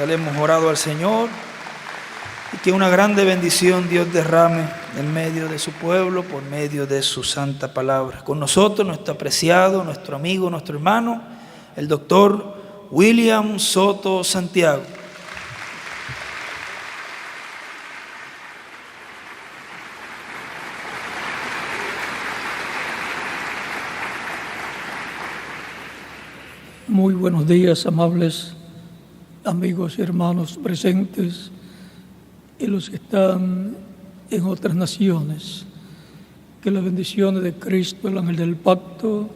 hemos orado al Señor y que una grande bendición Dios derrame en medio de su pueblo por medio de su santa palabra. Con nosotros nuestro apreciado, nuestro amigo, nuestro hermano, el doctor William Soto Santiago. Muy buenos días, amables amigos y hermanos presentes y los que están en otras naciones. Que las bendiciones de Cristo, el ángel del pacto,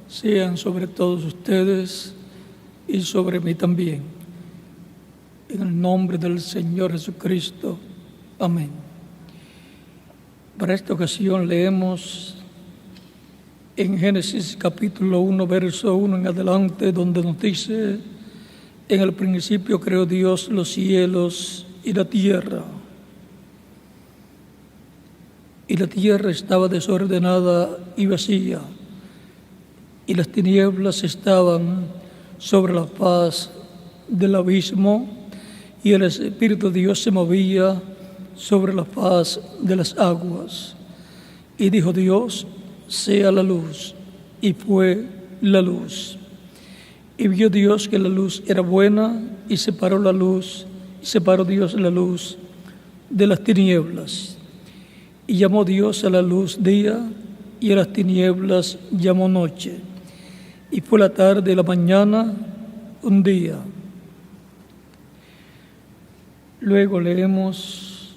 sean sobre todos ustedes y sobre mí también. En el nombre del Señor Jesucristo. Amén. Para esta ocasión leemos en Génesis capítulo 1, verso 1 en adelante, donde nos dice: en el principio creó Dios los cielos y la tierra. Y la tierra estaba desordenada y vacía, y las tinieblas estaban sobre la faz del abismo, y el Espíritu de Dios se movía sobre la faz de las aguas. Y dijo Dios: sea la luz, y fue la luz. Y vio Dios que la luz era buena, y separó Dios la luz de las tinieblas. Y llamó Dios a la luz día, y a las tinieblas llamó noche. Y fue la tarde y la mañana un día. Luego leemos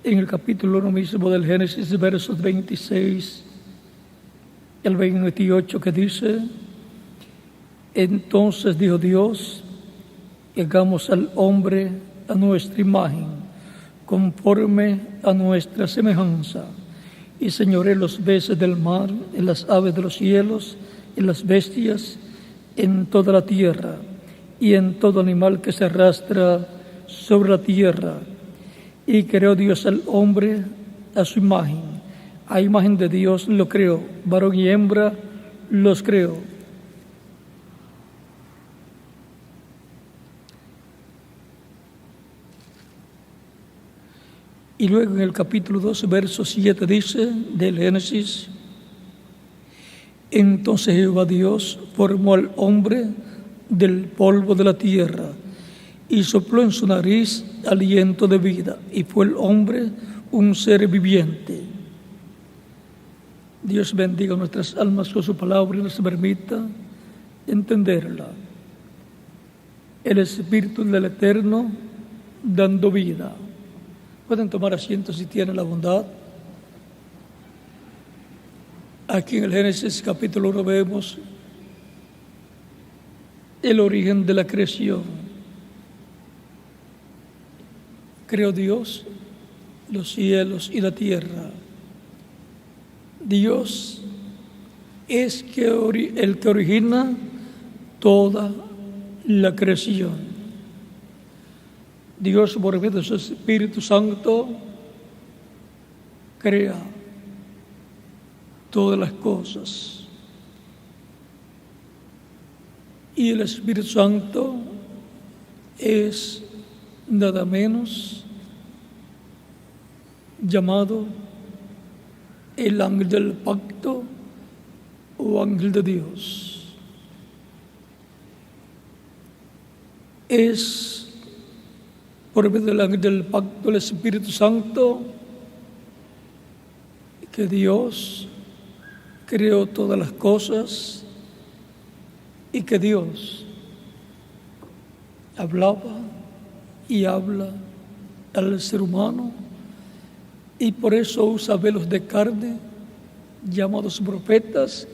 en el capítulo 1 mismo del Génesis, versos 26 al 28, que dice: entonces dijo Dios: hagamos al hombre a nuestra imagen, conforme a nuestra semejanza, y señoree los peces del mar, en las aves de los cielos, en las bestias, en toda la tierra, y en todo animal que se arrastra sobre la tierra. Y creó Dios al hombre a su imagen. A imagen de Dios lo creó, varón y hembra los creó. Y luego en el capítulo 2, verso 7 dice del Génesis: entonces Jehová Dios formó al hombre del polvo de la tierra, y sopló en su nariz aliento de vida, y fue el hombre un ser viviente. Dios bendiga nuestras almas con su palabra y nos permita entenderla. El Espíritu del Eterno dando vida. Pueden tomar asiento si tienen la bondad. Aquí en el Génesis capítulo 1 vemos el origen de la creación. Creó Dios los cielos y la tierra. Dios es el que origina toda la creación. Dios, por medio de su Espíritu Santo, crea todas las cosas. Y el Espíritu Santo es nada menos llamado el ángel del pacto o ángel de Dios. Es por medio del ángel del pacto, el Espíritu Santo, que Dios creó todas las cosas y que Dios hablaba y habla al ser humano, y por eso usa velos de carne llamados profetas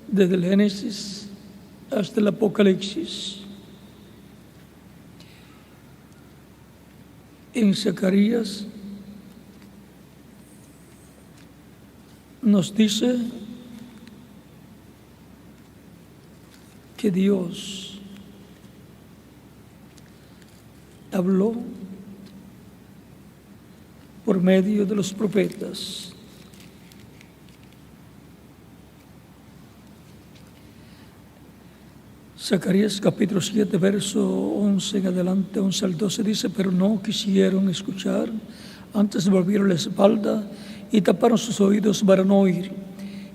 desde el Génesis hasta el Apocalipsis. En Zacarías nos dice que Dios habló por medio de los profetas. Zacarías capítulo 7, verso 11 en adelante, 11 al 12 dice: pero no quisieron escuchar, antes volvieron la espalda y taparon sus oídos para no oír,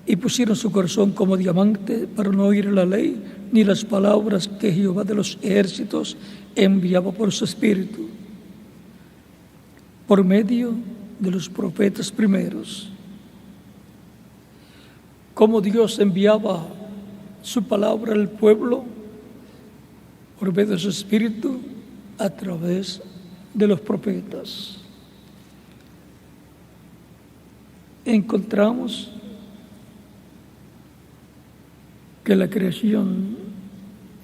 y pusieron su corazón como diamante para no oír la ley ni las palabras que Jehová de los ejércitos enviaba por su espíritu, por medio de los profetas primeros. Como Dios enviaba su palabra al pueblo por medio de su espíritu a través de los profetas. Encontramos que la creación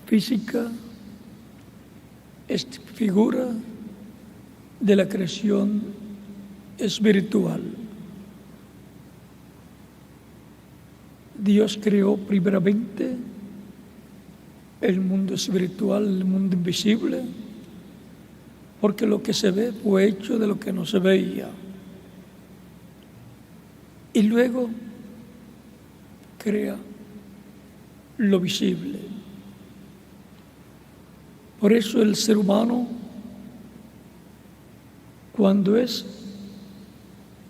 física es figura de la creación espiritual. Dios creó primeramente el mundo espiritual, el mundo invisible, porque lo que se ve fue hecho de lo que no se veía. Y luego crea lo visible. Por eso el ser humano, cuando es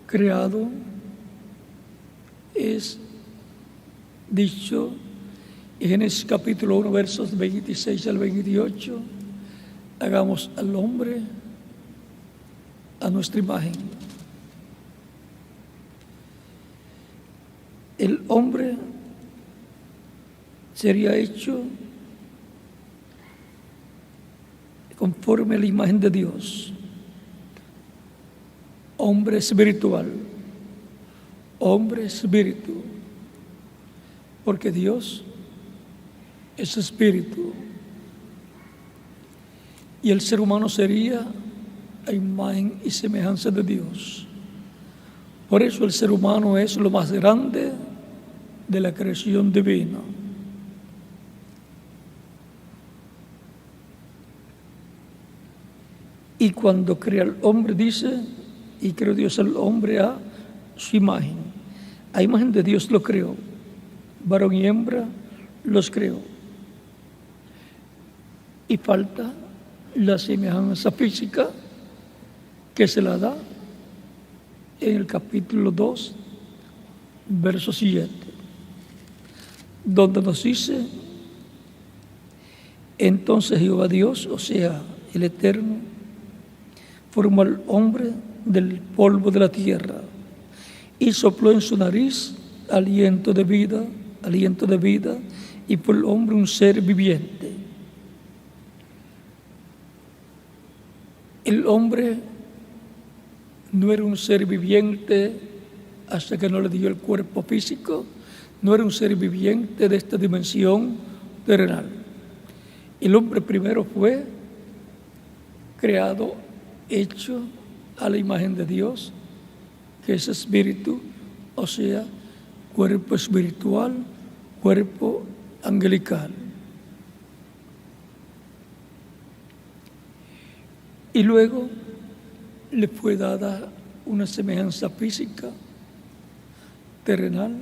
creado, es dicho en Génesis capítulo 1, versos 26 al 28, hagamos al hombre a nuestra imagen. El hombre sería hecho conforme a la imagen de Dios. Hombre espiritual, hombre espíritu, porque Dios es espíritu. Y el ser humano sería a imagen y semejanza de Dios. Por eso el ser humano es lo más grande de la creación divina. Y cuando crea al hombre, dice, y creó Dios al hombre a su imagen. A imagen de Dios lo creó. Varón y hembra los creó. Y falta la semejanza física que se la da en el capítulo 2, verso 7, donde nos dice: entonces Jehová Dios, o sea, el Eterno, formó al hombre del polvo de la tierra y sopló en su nariz aliento de vida, y fue el hombre un ser viviente. El hombre no era un ser viviente hasta que no le dio el cuerpo físico, no era un ser viviente de esta dimensión terrenal. El hombre primero fue creado, hecho a la imagen de Dios, que es espíritu, o sea, cuerpo espiritual, cuerpo angelical. Y luego le fue dada una semejanza física, terrenal,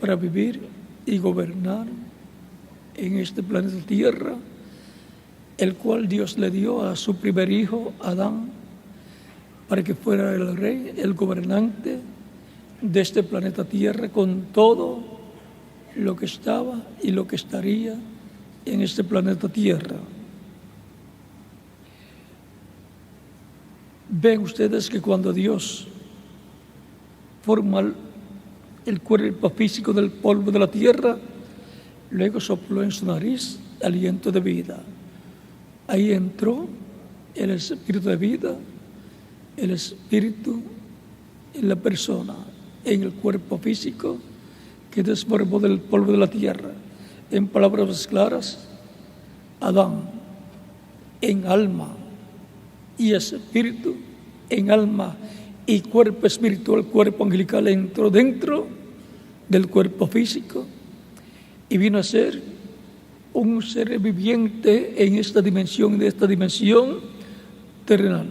para vivir y gobernar en este planeta Tierra, el cual Dios le dio a su primer hijo, Adán, para que fuera el rey, el gobernante de este planeta Tierra, con todo lo que estaba y lo que estaría en este planeta Tierra. Ven ustedes que cuando Dios forma el cuerpo físico del polvo de la tierra, luego sopló en su nariz aliento de vida. Ahí entró el espíritu de vida, el espíritu en la persona, en el cuerpo físico que desformó del polvo de la tierra. En palabras claras, Adán en alma y espíritu, en alma y cuerpo espiritual, cuerpo angelical, entró dentro del cuerpo físico y vino a ser un ser viviente en esta dimensión, de esta dimensión terrenal.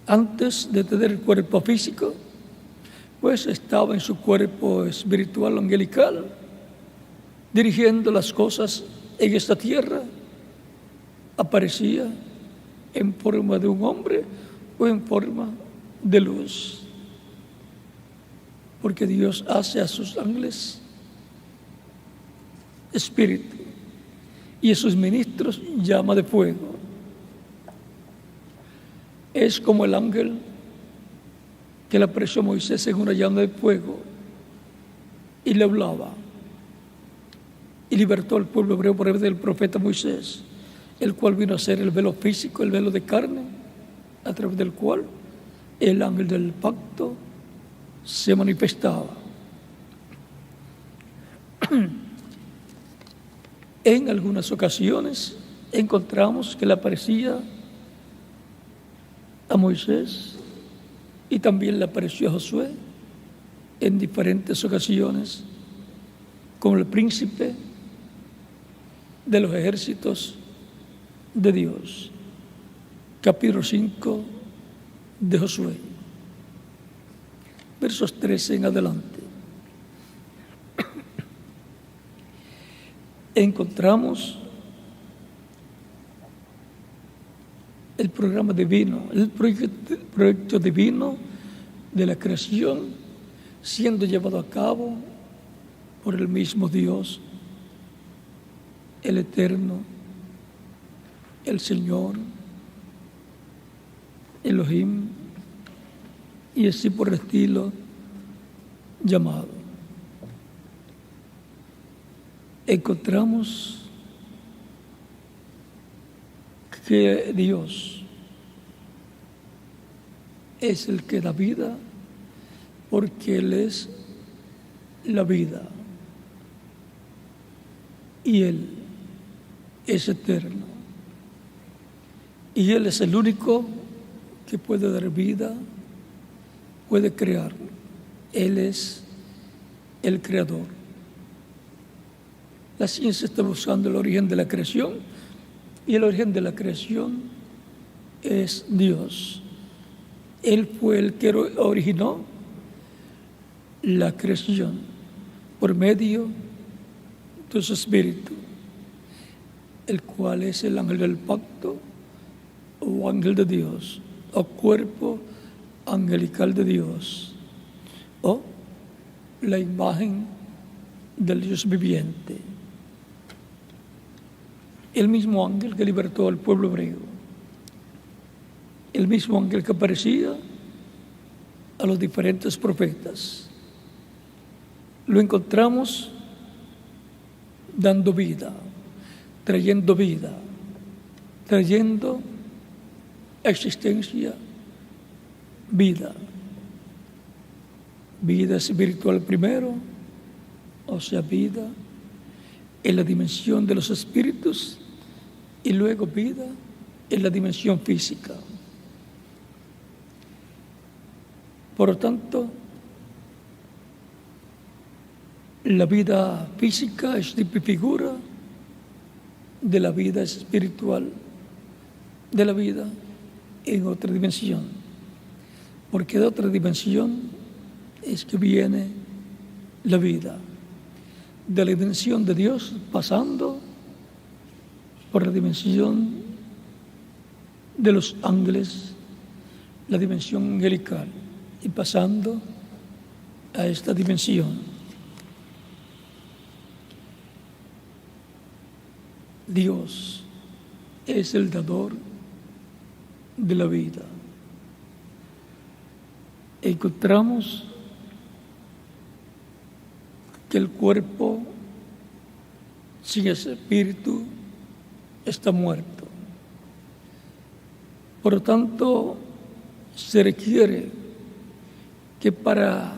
Antes de tener el cuerpo físico, pues estaba en su cuerpo espiritual angelical, dirigiendo las cosas en esta tierra. Aparecía en forma de un hombre o en forma de luz, porque Dios hace a sus ángeles espíritu y a sus ministros llama de fuego. Es como el ángel que le apareció a Moisés en una llama de fuego y le hablaba y libertó al pueblo hebreo por medio del profeta Moisés, el cual vino a ser el velo físico, el velo de carne, a través del cual el ángel del pacto se manifestaba. En algunas ocasiones encontramos que le aparecía a Moisés y también le apareció a Josué en diferentes ocasiones como el príncipe de los ejércitos de Dios. Capítulo 5 de Josué, versos 13 en adelante. Encontramos el programa divino, el proyecto divino de la creación siendo llevado a cabo por el mismo Dios, el Eterno, el Señor, Elohim, y así por el estilo llamado. Encontramos que Dios es el que da vida, porque Él es la vida y Él es eterno y Él es el único que puede dar vida, puede crear. Él es el creador. La ciencia está buscando el origen de la creación y el origen de la creación es Dios. Él fue el que originó la creación por medio de su espíritu, el cual es el ángel del pacto o ángel de Dios o cuerpo angelical de Dios o la imagen del Dios viviente. El mismo ángel que libertó al pueblo hebreo, el mismo ángel que aparecía a los diferentes profetas, lo encontramos dando vida, trayendo existencia, vida espiritual primero, o sea, vida en la dimensión de los espíritus y luego vida en la dimensión física. Por lo tanto, la vida física es tipo y figura de la vida espiritual, de la vida en otra dimensión, porque de otra dimensión es que viene la vida, de la dimensión de Dios pasando por la dimensión de los ángeles, la dimensión angelical, y pasando a esta dimensión. Dios es el dador de la vida. Encontramos que el cuerpo sin ese espíritu está muerto. Por lo tanto, se requiere que para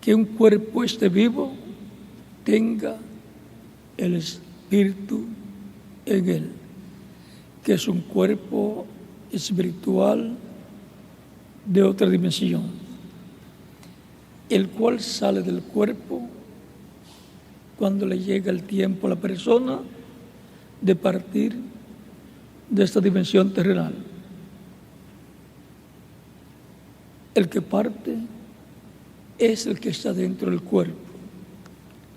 que un cuerpo esté vivo, tenga el espíritu en él, que es un cuerpo espiritual de otra dimensión, el cual sale del cuerpo cuando le llega el tiempo a la persona de partir de esta dimensión terrenal. El que parte es el que está dentro del cuerpo.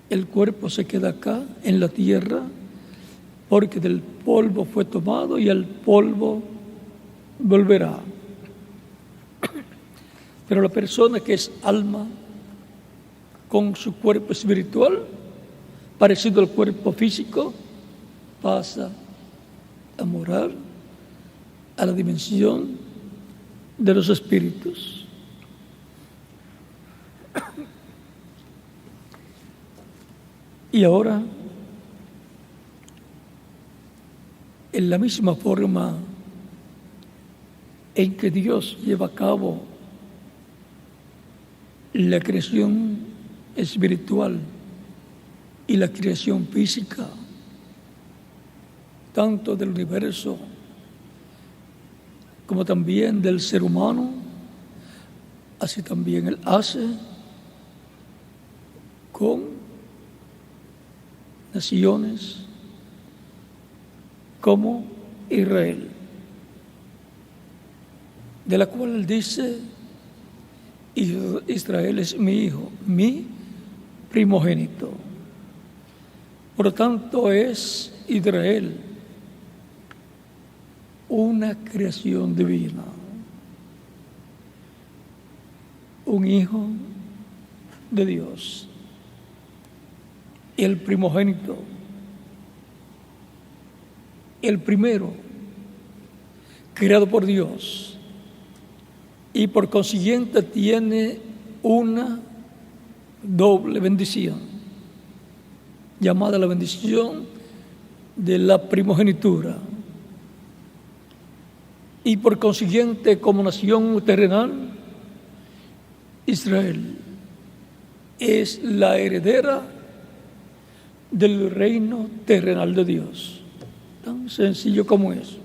El cuerpo se queda acá, en la tierra, porque del polvo fue tomado y al polvo volverá. Pero la persona que es alma, con su cuerpo espiritual, parecido al cuerpo físico, pasa a morar a la dimensión de los espíritus. Y ahora, en la misma forma en que Dios lleva a cabo la creación espiritual y la creación física, tanto del universo como también del ser humano, así también Él hace con naciones como Israel, de la cual Él dice: Israel es mi hijo, mi primogénito. Por lo tanto, es Israel una creación divina, un hijo de Dios, el primogénito, el primero, creado por Dios, y por consiguiente tiene una doble bendición, llamada la bendición de la primogenitura. Y por consiguiente, como nación terrenal, Israel es la heredera del reino terrenal de Dios. Tan sencillo como eso.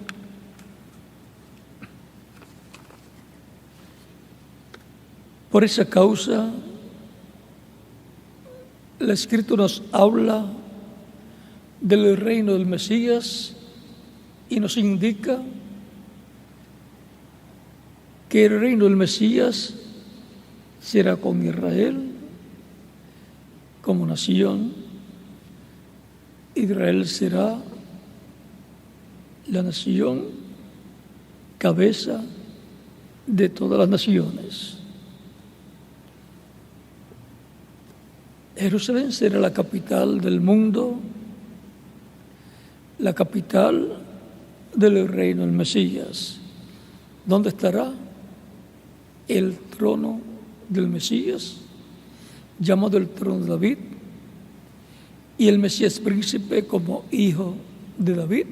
Por esa causa, la Escritura nos habla del reino del Mesías y nos indica que el reino del Mesías será con Israel como nación. Israel será la nación cabeza de todas las naciones. Jerusalén será la capital del mundo, la capital del reino del Mesías, donde estará el trono del Mesías, llamado el trono de David, y el Mesías príncipe como hijo de David,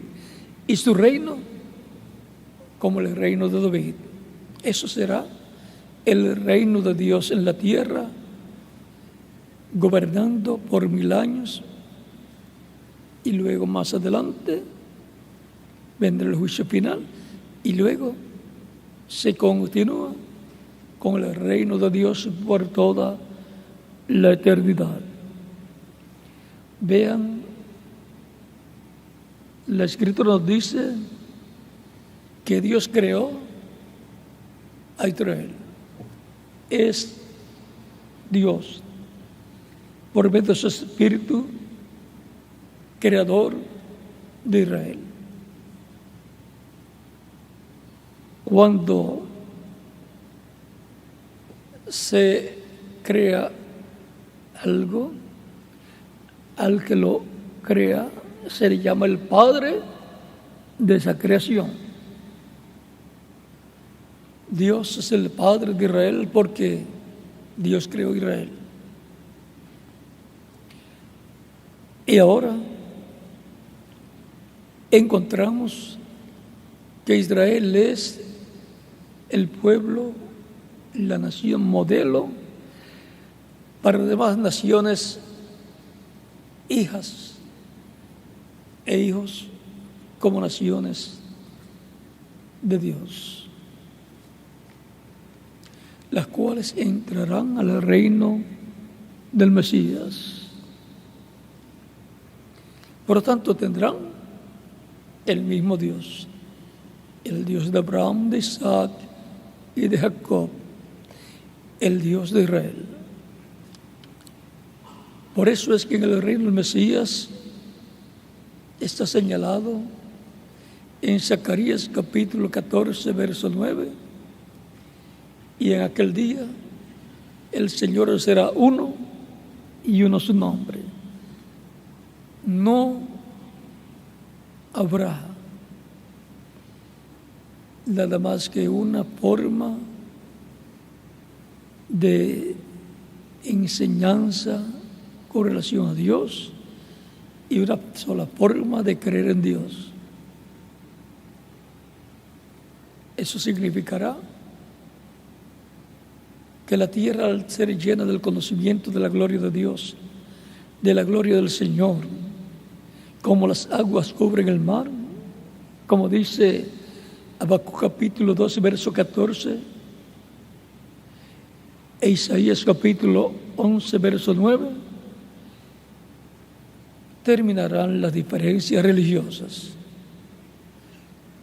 y su reino como el reino de David. Eso será el reino de Dios en la tierra, gobernando por 1000 años, y luego más adelante vendrá el juicio final, y luego se continúa con el reino de Dios por toda la eternidad. Vean, la Escritura nos dice que Dios creó a Israel. Es Dios, por medio de su Espíritu, creador de Israel. Cuando se crea algo, al que lo crea se le llama el padre de esa creación. Dios es el padre de Israel porque Dios creó Israel. Y ahora encontramos que Israel es el pueblo, la nación modelo para las demás naciones, hijas e hijos como naciones de Dios, las cuales entrarán al reino del Mesías. Por lo tanto, tendrán el mismo Dios, el Dios de Abraham, de Isaac y de Jacob, el Dios de Israel. Por eso es que en el reino del Mesías está señalado en Zacarías capítulo 14, verso 9, y en aquel día el Señor será uno y uno su nombre. No habrá nada más que una forma de enseñanza con relación a Dios y una sola forma de creer en Dios. Eso significará que la tierra, al ser llena del conocimiento de la gloria de Dios, de la gloria del Señor, como las aguas cubren el mar, como dice Habacuc capítulo 12, verso 14, e Isaías capítulo 11, verso 9, terminarán las diferencias religiosas,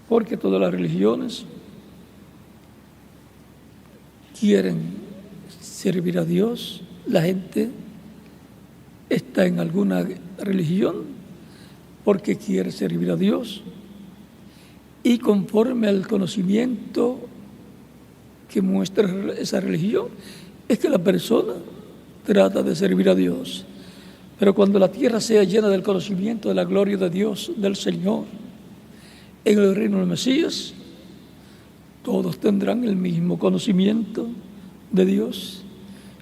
porque todas las religiones quieren servir a Dios. La gente está en alguna religión porque quiere servir a Dios, y conforme al conocimiento que muestra esa religión es que la persona trata de servir a Dios. Pero cuando la tierra sea llena del conocimiento de la gloria de Dios, del Señor, en el reino del Mesías, todos tendrán el mismo conocimiento de Dios,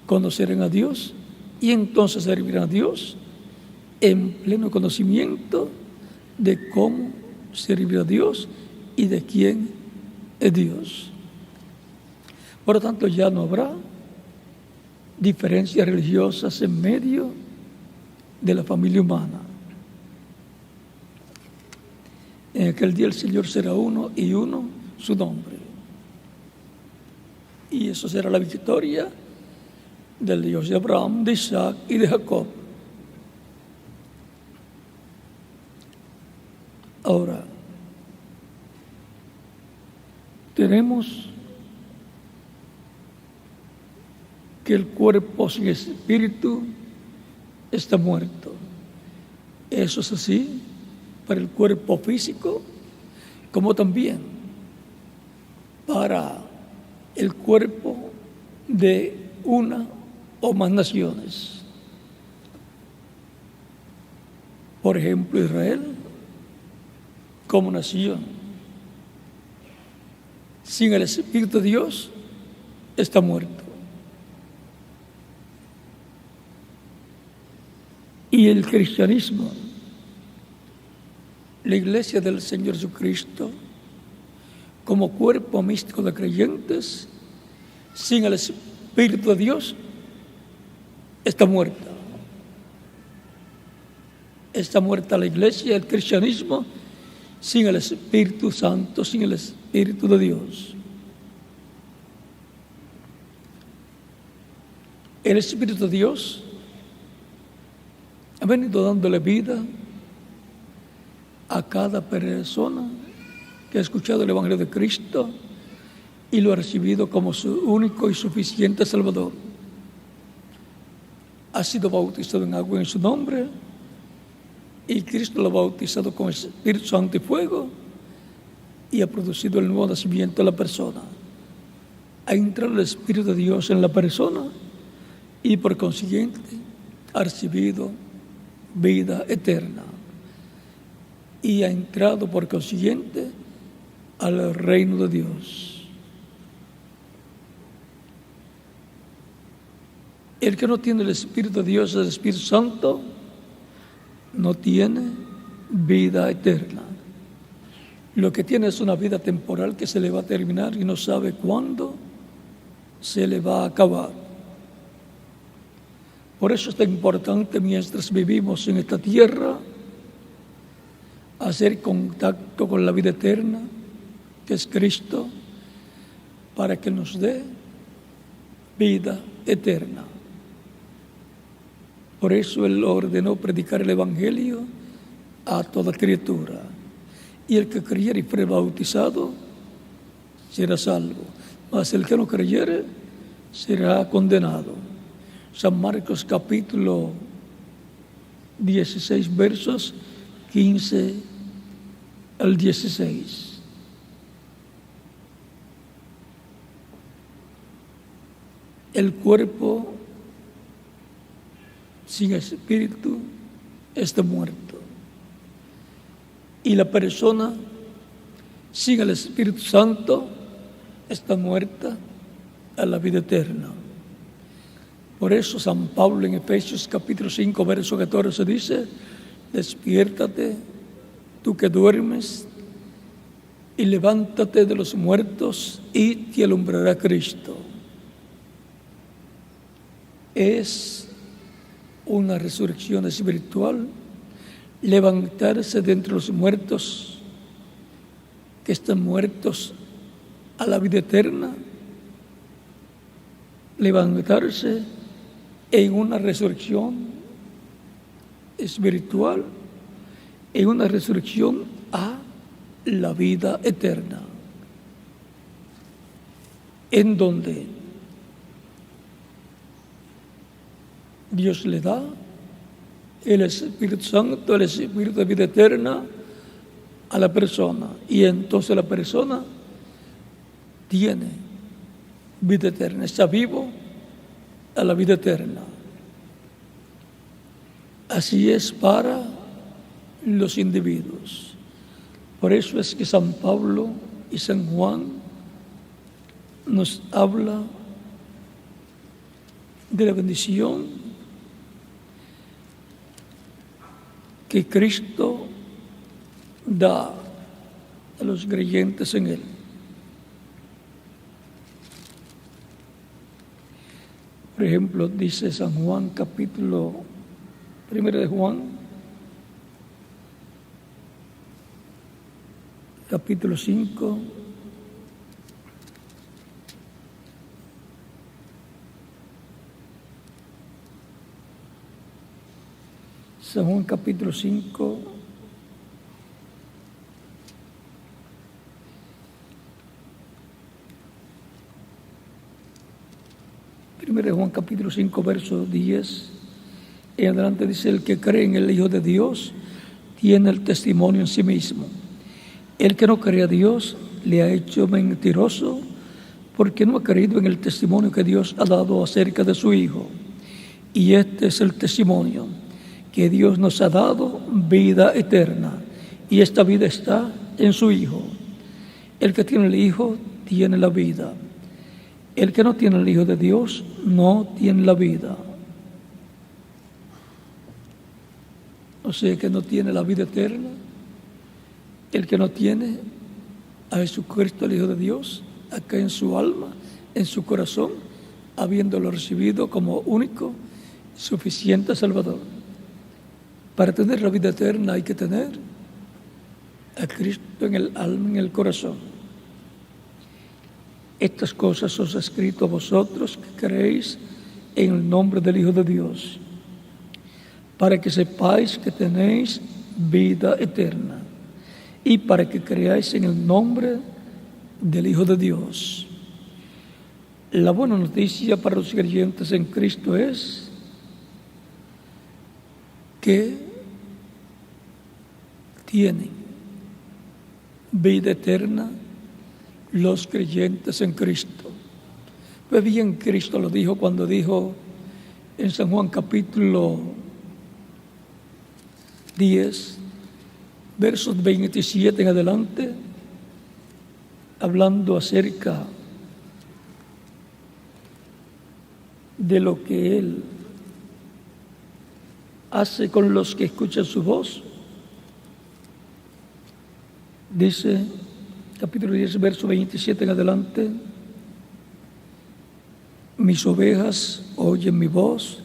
conocerán a Dios y entonces servirán a Dios en pleno conocimiento de cómo servir a Dios y de quién es Dios. Por lo tanto, ya no habrá diferencias religiosas en medio de la familia humana. En aquel día el Señor será uno y uno su nombre. Y eso será la victoria del Dios de Abraham, de Isaac y de Jacob. Ahora, tenemos que el cuerpo sin espíritu está muerto. Eso es así para el cuerpo físico, como también para el cuerpo de una o más naciones. Por ejemplo, Israel como nación, sin el Espíritu de Dios, está muerto. Y el cristianismo, la iglesia del Señor Jesucristo, como cuerpo místico de creyentes, sin el Espíritu de Dios, está muerta. Está muerta la iglesia, el cristianismo, sin el Espíritu Santo, sin el Espíritu de Dios. El Espíritu de Dios ha venido dándole vida a cada persona que ha escuchado el Evangelio de Cristo y lo ha recibido como su único y suficiente Salvador. Ha sido bautizado en agua en su nombre, y Cristo lo ha bautizado con el Espíritu Santo y fuego, y ha producido el nuevo nacimiento de la persona. Ha entrado el Espíritu de Dios en la persona y por consiguiente ha recibido vida eterna y ha entrado por consiguiente al reino de Dios. El que no tiene el Espíritu de Dios, el Espíritu Santo, no tiene vida eterna. Lo que tiene es una vida temporal que se le va a terminar y no sabe cuándo se le va a acabar. Por eso es tan importante, mientras vivimos en esta tierra, hacer contacto con la vida eterna, que es Cristo, para que nos dé vida eterna. Por eso Él ordenó predicar el Evangelio a toda criatura. Y el que creyere y fuere bautizado será salvo, mas el que no creyere será condenado. San Marcos capítulo 16, versos 15 al 16. El cuerpo sin espíritu está muerto. Y la persona sin el Espíritu Santo está muerta a la vida eterna. Por eso San Pablo en Efesios capítulo 5, verso 14 dice: despiértate, tú que duermes, y levántate de los muertos y te alumbrará Cristo. Es una resurrección espiritual levantarse de entre los muertos que están muertos a la vida eterna, levantarse en una resurrección espiritual, en una resurrección a la vida eterna, en donde Dios le da el Espíritu Santo, el Espíritu de vida eterna a la persona, y entonces la persona tiene vida eterna, está vivo a la vida eterna. Así es para los individuos. Por eso es que San Pablo y San Juan nos habla de la bendición que Cristo da a los creyentes en Él. Por ejemplo, dice San Juan, capítulo 1 de Juan, capítulo 5, San Juan capítulo 5, primero de Juan capítulo 5, verso 10, en adelante dice: el que cree en el Hijo de Dios tiene el testimonio en sí mismo. El que no cree a Dios le ha hecho mentiroso, porque no ha creído en el testimonio que Dios ha dado acerca de su Hijo. Y este es el testimonio, que Dios nos ha dado vida eterna, y esta vida está en su Hijo. El que tiene el Hijo tiene la vida. El que no tiene el Hijo de Dios no tiene la vida. O sea, que no tiene la vida eterna, el que no tiene a Jesucristo, el Hijo de Dios, acá en su alma, en su corazón, habiéndolo recibido como único, suficiente Salvador. Para tener la vida eterna hay que tener a Cristo en el alma, en el corazón. Estas cosas os he escrito a vosotros que creéis en el nombre del Hijo de Dios, para que sepáis que tenéis vida eterna, y para que creáis en el nombre del Hijo de Dios. La buena noticia para los creyentes en Cristo es que tienen vida eterna los creyentes en Cristo. Pues bien, Cristo lo dijo cuando dijo en San Juan capítulo 10, versos 27 en adelante, hablando acerca de lo que Él hace con los que escuchan su voz. Dice, capítulo 10, verso 27 en adelante: mis ovejas oyen mi voz,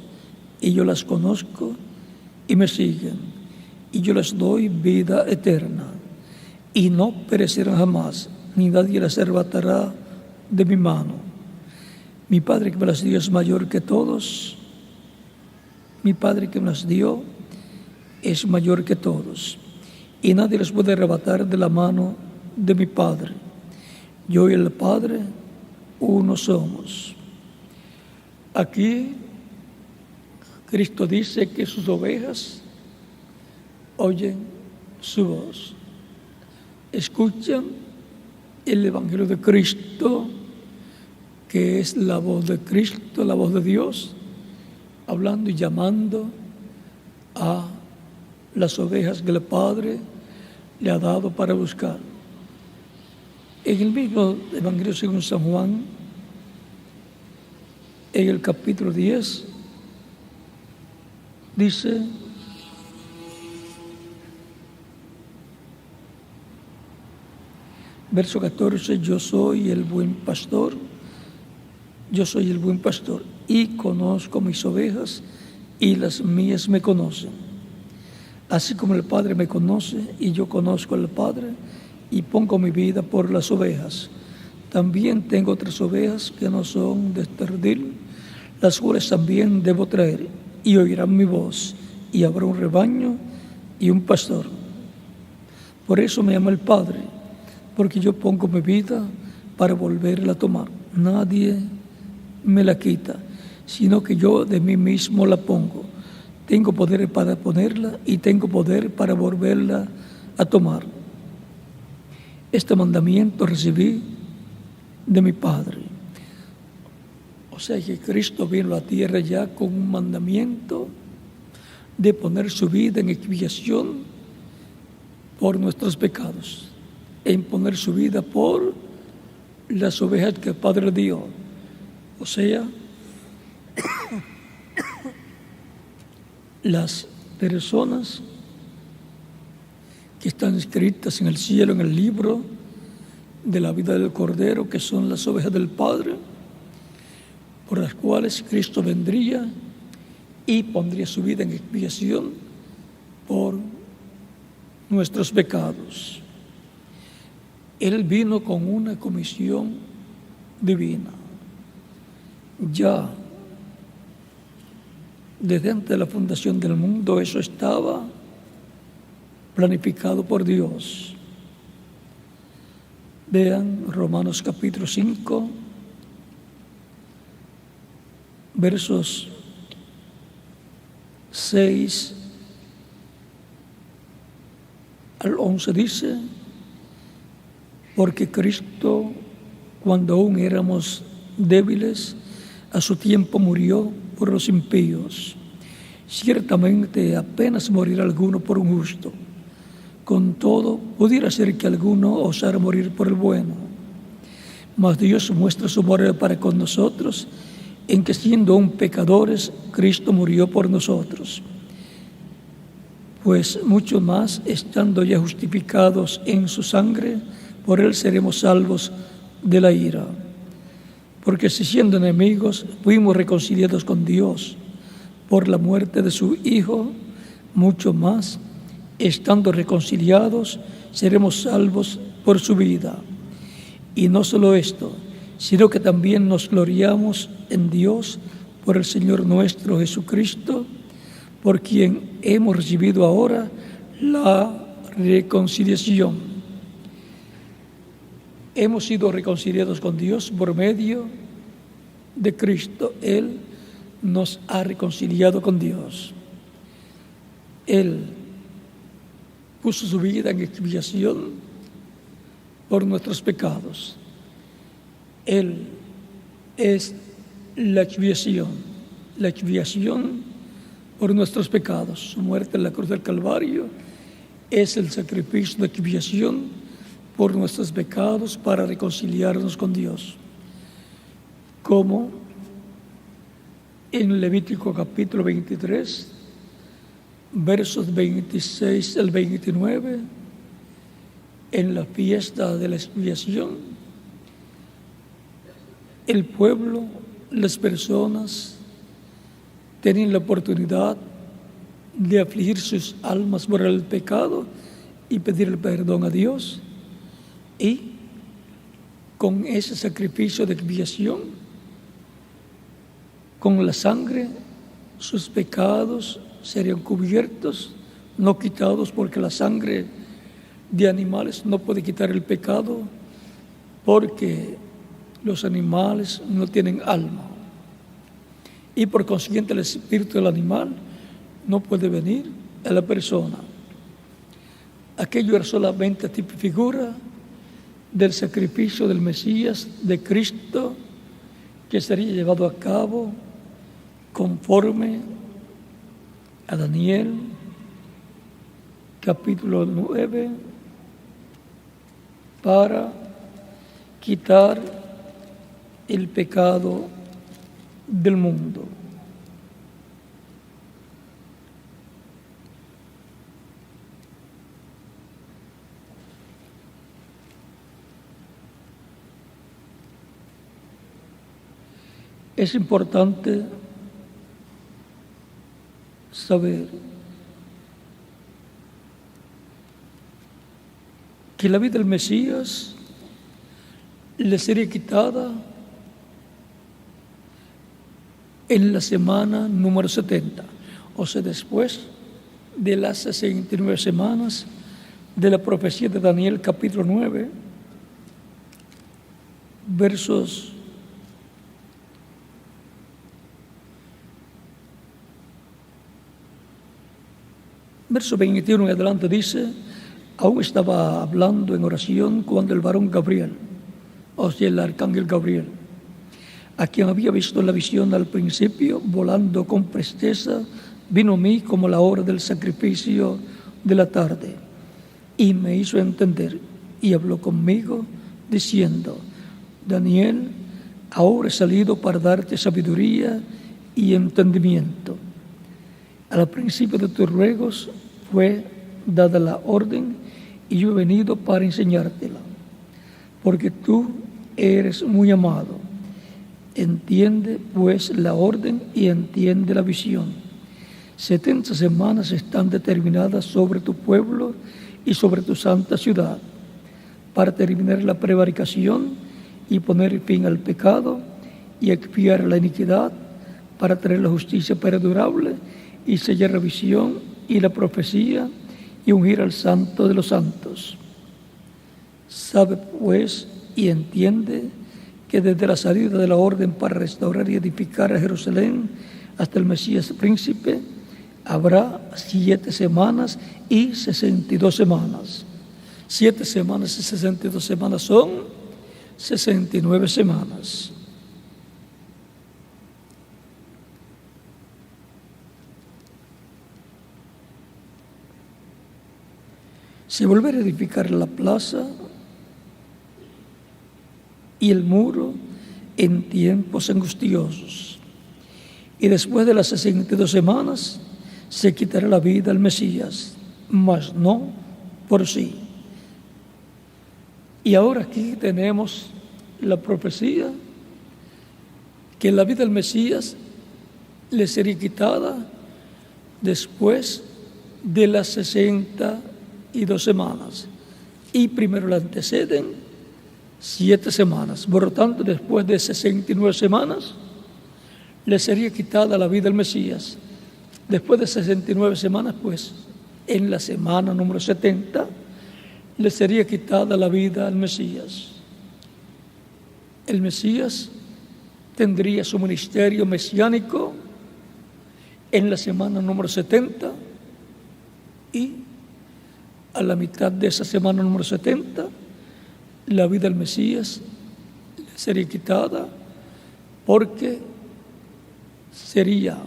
y yo las conozco, y me siguen, y yo les doy vida eterna, y no perecerán jamás, ni nadie las arrebatará de mi mano. Mi Padre que me las dio es mayor que todos. Mi Padre que me las dio es mayor que todos, y nadie les puede arrebatar de la mano de mi Padre. Yo y el Padre uno somos. Aquí Cristo dice que sus ovejas oyen su voz. Escuchan el Evangelio de Cristo, que es la voz de Cristo, la voz de Dios, hablando y llamando a las ovejas que el Padre le ha dado para buscar. En el mismo Evangelio según San Juan, en el capítulo 10, dice: verso 14, yo soy el buen pastor y conozco mis ovejas y las mías me conocen. Así como el Padre me conoce y yo conozco al Padre y pongo mi vida por las ovejas. También tengo otras ovejas que no son de este redil, las cuales también debo traer, y oirán mi voz, y habrá un rebaño y un pastor. Por eso me ama el Padre, porque yo pongo mi vida para volverla a tomar. Nadie me la quita, sino que yo de mí mismo la pongo. Tengo poder para ponerla y tengo poder para volverla a tomar. Este mandamiento recibí de mi Padre. O sea que Cristo vino a la tierra ya con un mandamiento de poner su vida en expiación por nuestros pecados, en poner su vida por las ovejas que el Padre dio. O sea, las personas que están escritas en el cielo, en el libro de la vida del Cordero, que son las ovejas del Padre, por las cuales Cristo vendría y pondría su vida en expiación por nuestros pecados. Él vino con una comisión divina. Ya desde antes de la fundación del mundo eso estaba planificado por Dios. Vean Romanos capítulo 5, versos 6 al 11 dice: porque Cristo, cuando aún éramos débiles, a su tiempo murió por los impíos. Ciertamente apenas morirá alguno por un justo. Con todo, pudiera ser que alguno osara morir por el bueno. Mas Dios muestra su amor para con nosotros, en que siendo aún pecadores, Cristo murió por nosotros. Pues mucho más, estando ya justificados en su sangre, por él seremos salvos de la ira. Porque si siendo enemigos fuimos reconciliados con Dios por la muerte de su Hijo, mucho más, estando reconciliados, seremos salvos por su vida. Y no solo esto, sino que también nos gloriamos en Dios por el Señor nuestro Jesucristo, por quien hemos recibido ahora la reconciliación. Hemos sido reconciliados con Dios por medio de Cristo. Él nos ha reconciliado con Dios. Él puso su vida en expiación por nuestros pecados. Él es la expiación por nuestros pecados. Su muerte en la cruz del Calvario es el sacrificio de expiación por nuestros pecados para reconciliarnos con Dios. Como en Levítico capítulo 23, versos 26 al 29, en la fiesta de la expiación, el pueblo, las personas, tienen la oportunidad de afligir sus almas por el pecado y pedir el perdón a Dios. Y con ese sacrificio de expiación, con la sangre, sus pecados serían cubiertos, no quitados, porque la sangre de animales no puede quitar el pecado, porque los animales no tienen alma. Y por consiguiente el espíritu del animal no puede venir a la persona. aquello era solamente tipo y figura del sacrificio del Mesías, de Cristo, que sería llevado a cabo conforme a Daniel, capítulo 9, para quitar el pecado del mundo. Es importante saber que la vida del Mesías le sería quitada en la semana número 70, o sea, después de las 69 semanas de la profecía de Daniel, capítulo 9, verso 21 en adelante dice: aún estaba hablando en oración cuando el varón Gabriel, o sea, el arcángel Gabriel, a quien había visto la visión al principio, volando con presteza, vino a mí como la hora del sacrificio de la tarde, y me hizo entender, y habló conmigo, diciendo: Daniel, ahora he salido para darte sabiduría y entendimiento. Al principio de tus ruegos fue dada la orden, y yo he venido para enseñártela, porque tú eres muy amado. Entiende pues la orden y entiende la visión. 70 semanas están determinadas sobre tu pueblo y sobre tu santa ciudad, para terminar la prevaricación y poner fin al pecado y expiar la iniquidad, para traer la justicia perdurable y sellar la visión y la profecía y ungir al santo de los santos. Sabe pues y entiende que desde la salida de la orden para restaurar y edificar a Jerusalén hasta el Mesías príncipe habrá 7 semanas y 62 semanas. 7 semanas y 62 semanas son 69 semanas. Se volverá a edificar la plaza y el muro en tiempos angustiosos. Y después de las 62 semanas se quitará la vida al Mesías, mas no por sí. Y ahora aquí tenemos la profecía que la vida del Mesías le sería quitada después de las 62 semanas. Y primero le anteceden 7 semanas. Por lo tanto, después de 69 semanas, le sería quitada la vida al Mesías. Después de 69 semanas, pues, en la semana número 70, le sería quitada la vida al Mesías. El Mesías tendría su ministerio mesiánico en la semana número 70 y a la mitad de esa semana número 70, la vida del Mesías le sería quitada, porque sería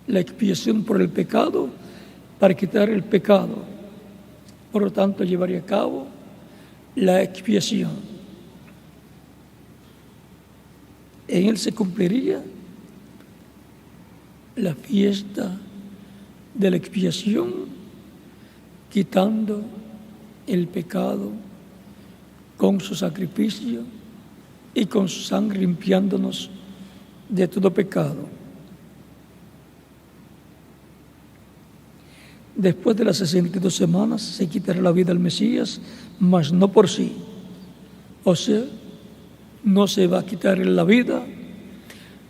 la expiación por el pecado, para quitar el pecado. Por lo tanto, llevaría a cabo la expiación. En él se cumpliría la fiesta de la expiación, quitando el pecado con su sacrificio y con su sangre, limpiándonos de todo pecado. Después de las 62 semanas se quitará la vida al Mesías, mas no por sí. O sea, no se va a quitar la vida,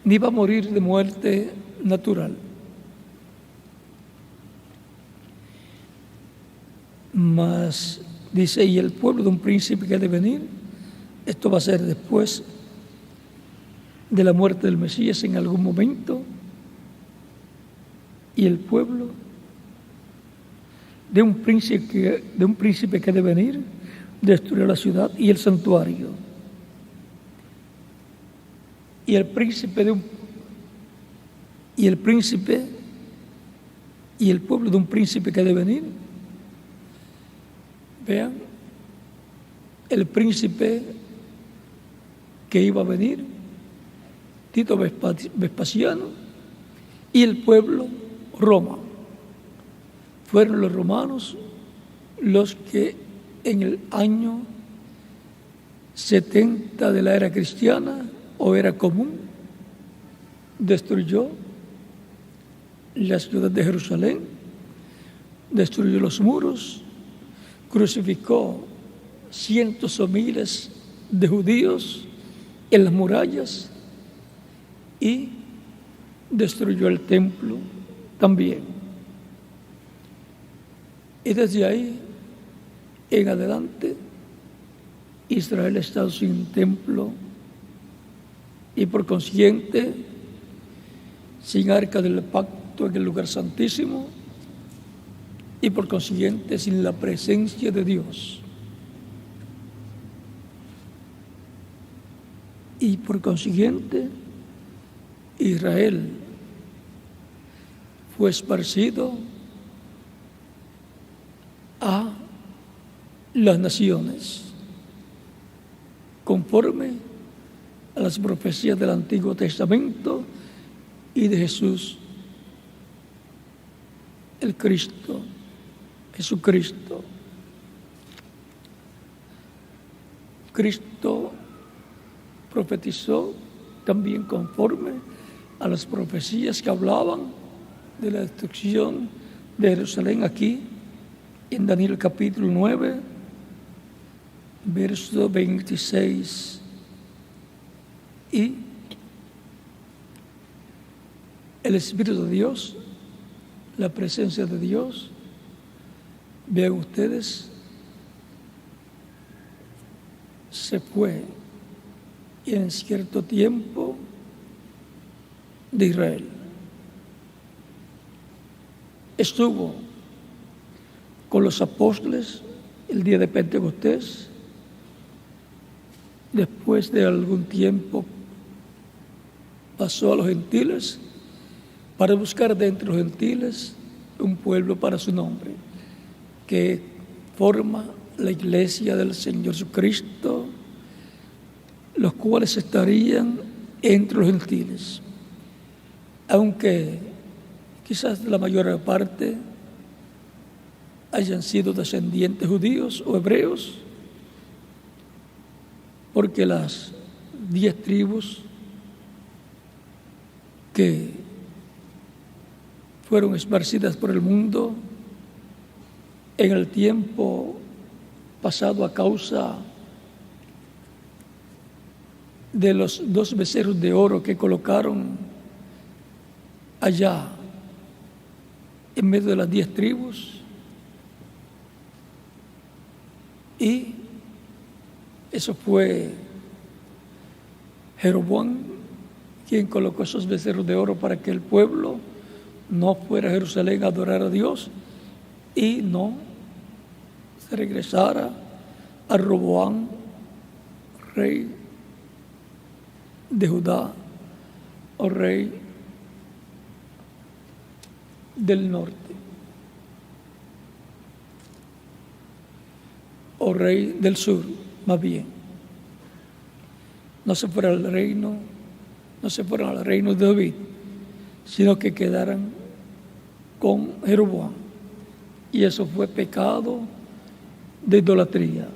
ni va a morir de muerte natural. Mas, dice, y el pueblo de un príncipe que ha de venir, esto va a ser después de la muerte del Mesías en algún momento, y el pueblo de un príncipe que de venir destruirá la ciudad y el santuario. Y el pueblo de un príncipe que de venir. Vean, el príncipe que iba a venir, Tito Vespasiano, y el pueblo, Roma. Fueron los romanos los que en el año 70 de la era cristiana o era común destruyó la ciudad de Jerusalén, destruyó los muros, crucificó cientos o miles de judíos en las murallas y destruyó el templo también. Y desde ahí en adelante Israel ha estado sin templo y por consiguiente sin arca del pacto en el lugar santísimo y por consiguiente sin la presencia de Dios. Y por consiguiente Israel fue esparcido a las naciones conforme a las profecías del Antiguo Testamento y de Jesús, el Cristo, Jesucristo. Cristo profetizó también conforme a las profecías que hablaban de la destrucción de Jerusalén aquí en Daniel capítulo 9, verso 26. Y el Espíritu de Dios, la presencia de Dios, vean ustedes, se fue en cierto tiempo de Israel. Estuvo con los apóstoles el día de Pentecostés. Después de algún tiempo pasó a los gentiles para buscar de entre los gentiles un pueblo para su nombre, que forma la iglesia del Señor Jesucristo, los cuales estarían entre los gentiles. Aunque quizás la mayor parte hayan sido descendientes judíos o hebreos, porque las 10 tribus que fueron esparcidas por el mundo en el tiempo pasado a causa de los 2 becerros de oro que colocaron allá en medio de las 10 tribus, y eso fue Jeroboam quien colocó esos becerros de oro para que el pueblo no fuera a Jerusalén a adorar a Dios y no se regresara a Roboam, rey de Judá o rey del norte o rey del sur, más bien. No se fueran al reino de David, sino que quedaran con Jeroboam. Y eso fue pecado de idolatría.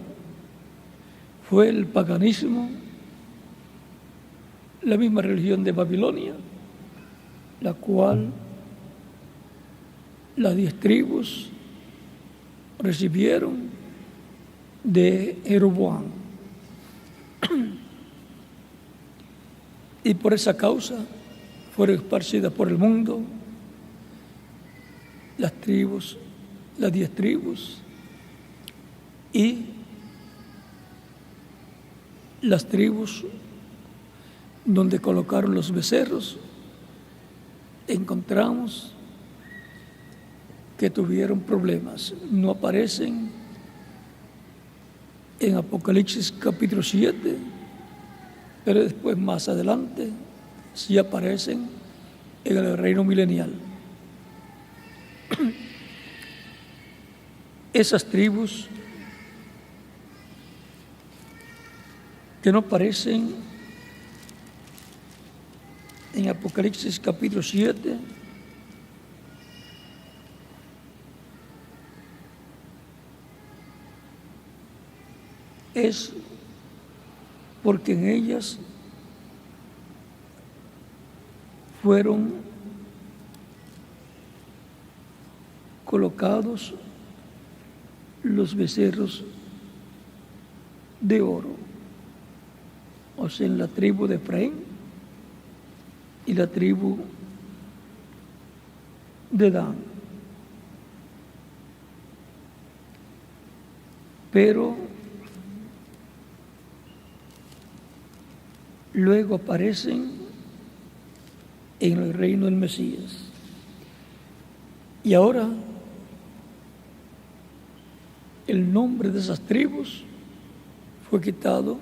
Fue el paganismo, la misma religión de Babilonia, la cual las 10 tribus recibieron de Jeroboam. Y por esa causa fueron esparcidas por el mundo las 10 tribus y las tribus donde colocaron los becerros. Encontramos que tuvieron problemas. No aparecen en Apocalipsis capítulo 7, pero después más adelante sí aparecen en el reino milenial. Esas tribus que no aparecen en Apocalipsis capítulo 7 es porque en ellas fueron colocados los becerros de oro, o sea, en la tribu de Efraín y la tribu de Dan. Pero luego aparecen en el reino del Mesías. Y ahora el nombre de esas tribus fue quitado,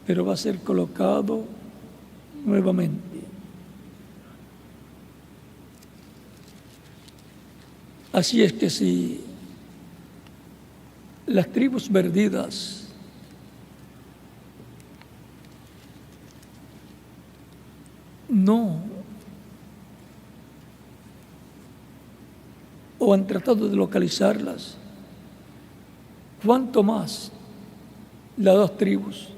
pero va a ser colocado nuevamente. Así es que si las tribus perdidas no o han tratado de localizarlas, cuánto más las dos tribus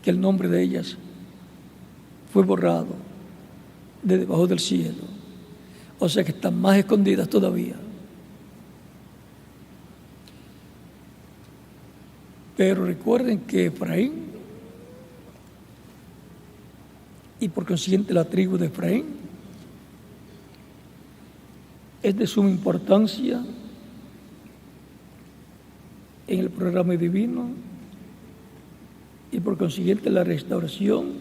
que el nombre de ellas fue borrado de debajo del cielo, o sea que están más escondidas todavía. Pero recuerden que Efraín, y por consiguiente la tribu de Efraín, es de suma importancia en el programa divino y por consiguiente la restauración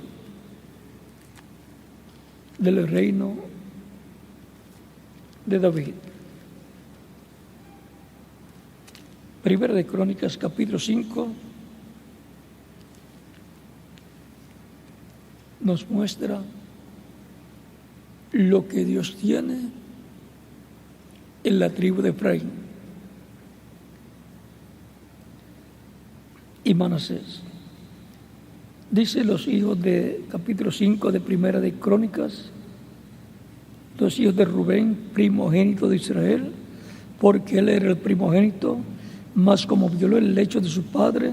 del reino de David. Primera de Crónicas capítulo 5 nos muestra lo que Dios tiene en la tribu de Efraín y Manasés. Dice los hijos de capítulo 5 de Primera de Crónicas, los hijos de Rubén, primogénito de Israel, porque él era el primogénito, mas como violó el lecho de su padre,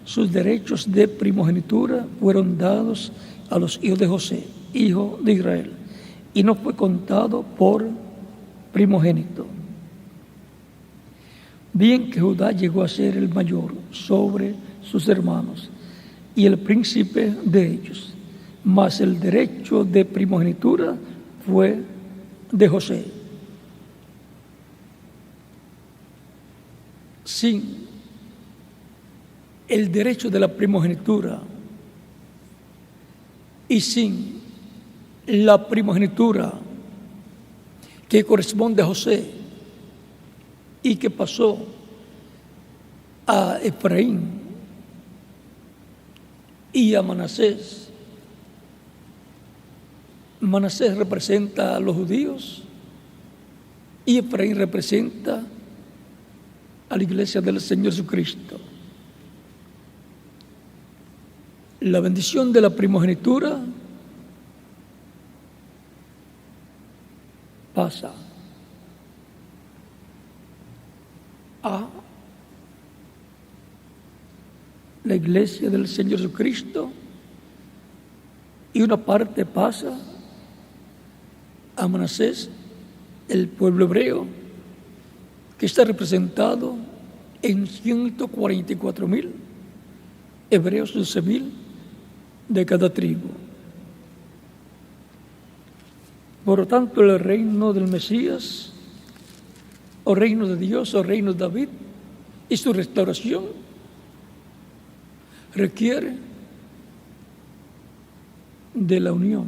sus derechos de primogenitura fueron dados a los hijos de José, hijo de Israel, y no fue contado por primogénito. Bien que Judá llegó a ser el mayor sobre sus hermanos y el príncipe de ellos, mas el derecho de primogenitura fue de José. Sin el derecho de la primogenitura y sin la primogenitura que corresponde a José y que pasó a Efraín y a Manasés. Manasés representa a los judíos y Efraín representa a la iglesia del Señor Jesucristo. La bendición de la primogenitura pasa a la iglesia del Señor Jesucristo y una parte pasa a Manasés, el pueblo hebreo, que está representado en 144,000 hebreos, 11,000 de cada tribu. Por lo tanto, el reino del Mesías, o reino de Dios, o reino de David, y su restauración requiere de la unión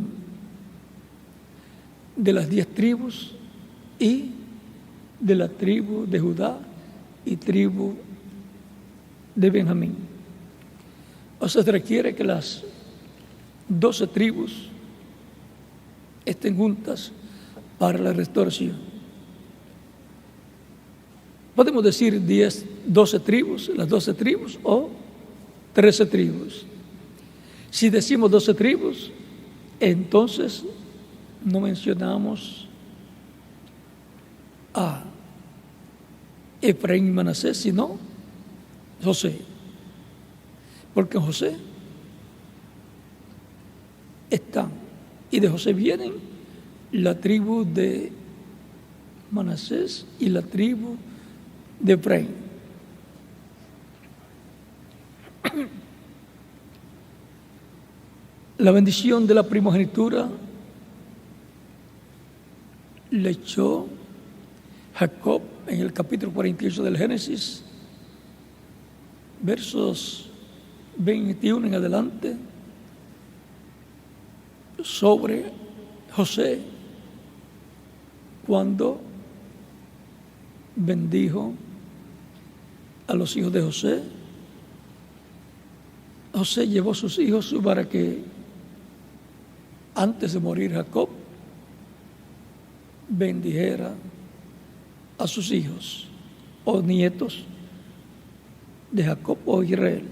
de las 10 tribus y de la tribu de Judá y tribu de Benjamín. O sea, se requiere que las 12 tribus estén juntas para la restauración. Podemos decir 12 tribus, las 12 tribus o 13 tribus. Si decimos 12 tribus, entonces no mencionamos a Efraín y Manasés, sino José. Porque en José están, y de José vienen la tribu de Manasés y la tribu de Efraín. La bendición de la primogenitura le echó Jacob en el capítulo 48 del Génesis, versos 21 en adelante, sobre José, cuando bendijo a los hijos de José. José llevó a sus hijos para que antes de morir Jacob bendijera a sus hijos o nietos de Jacob o Israel.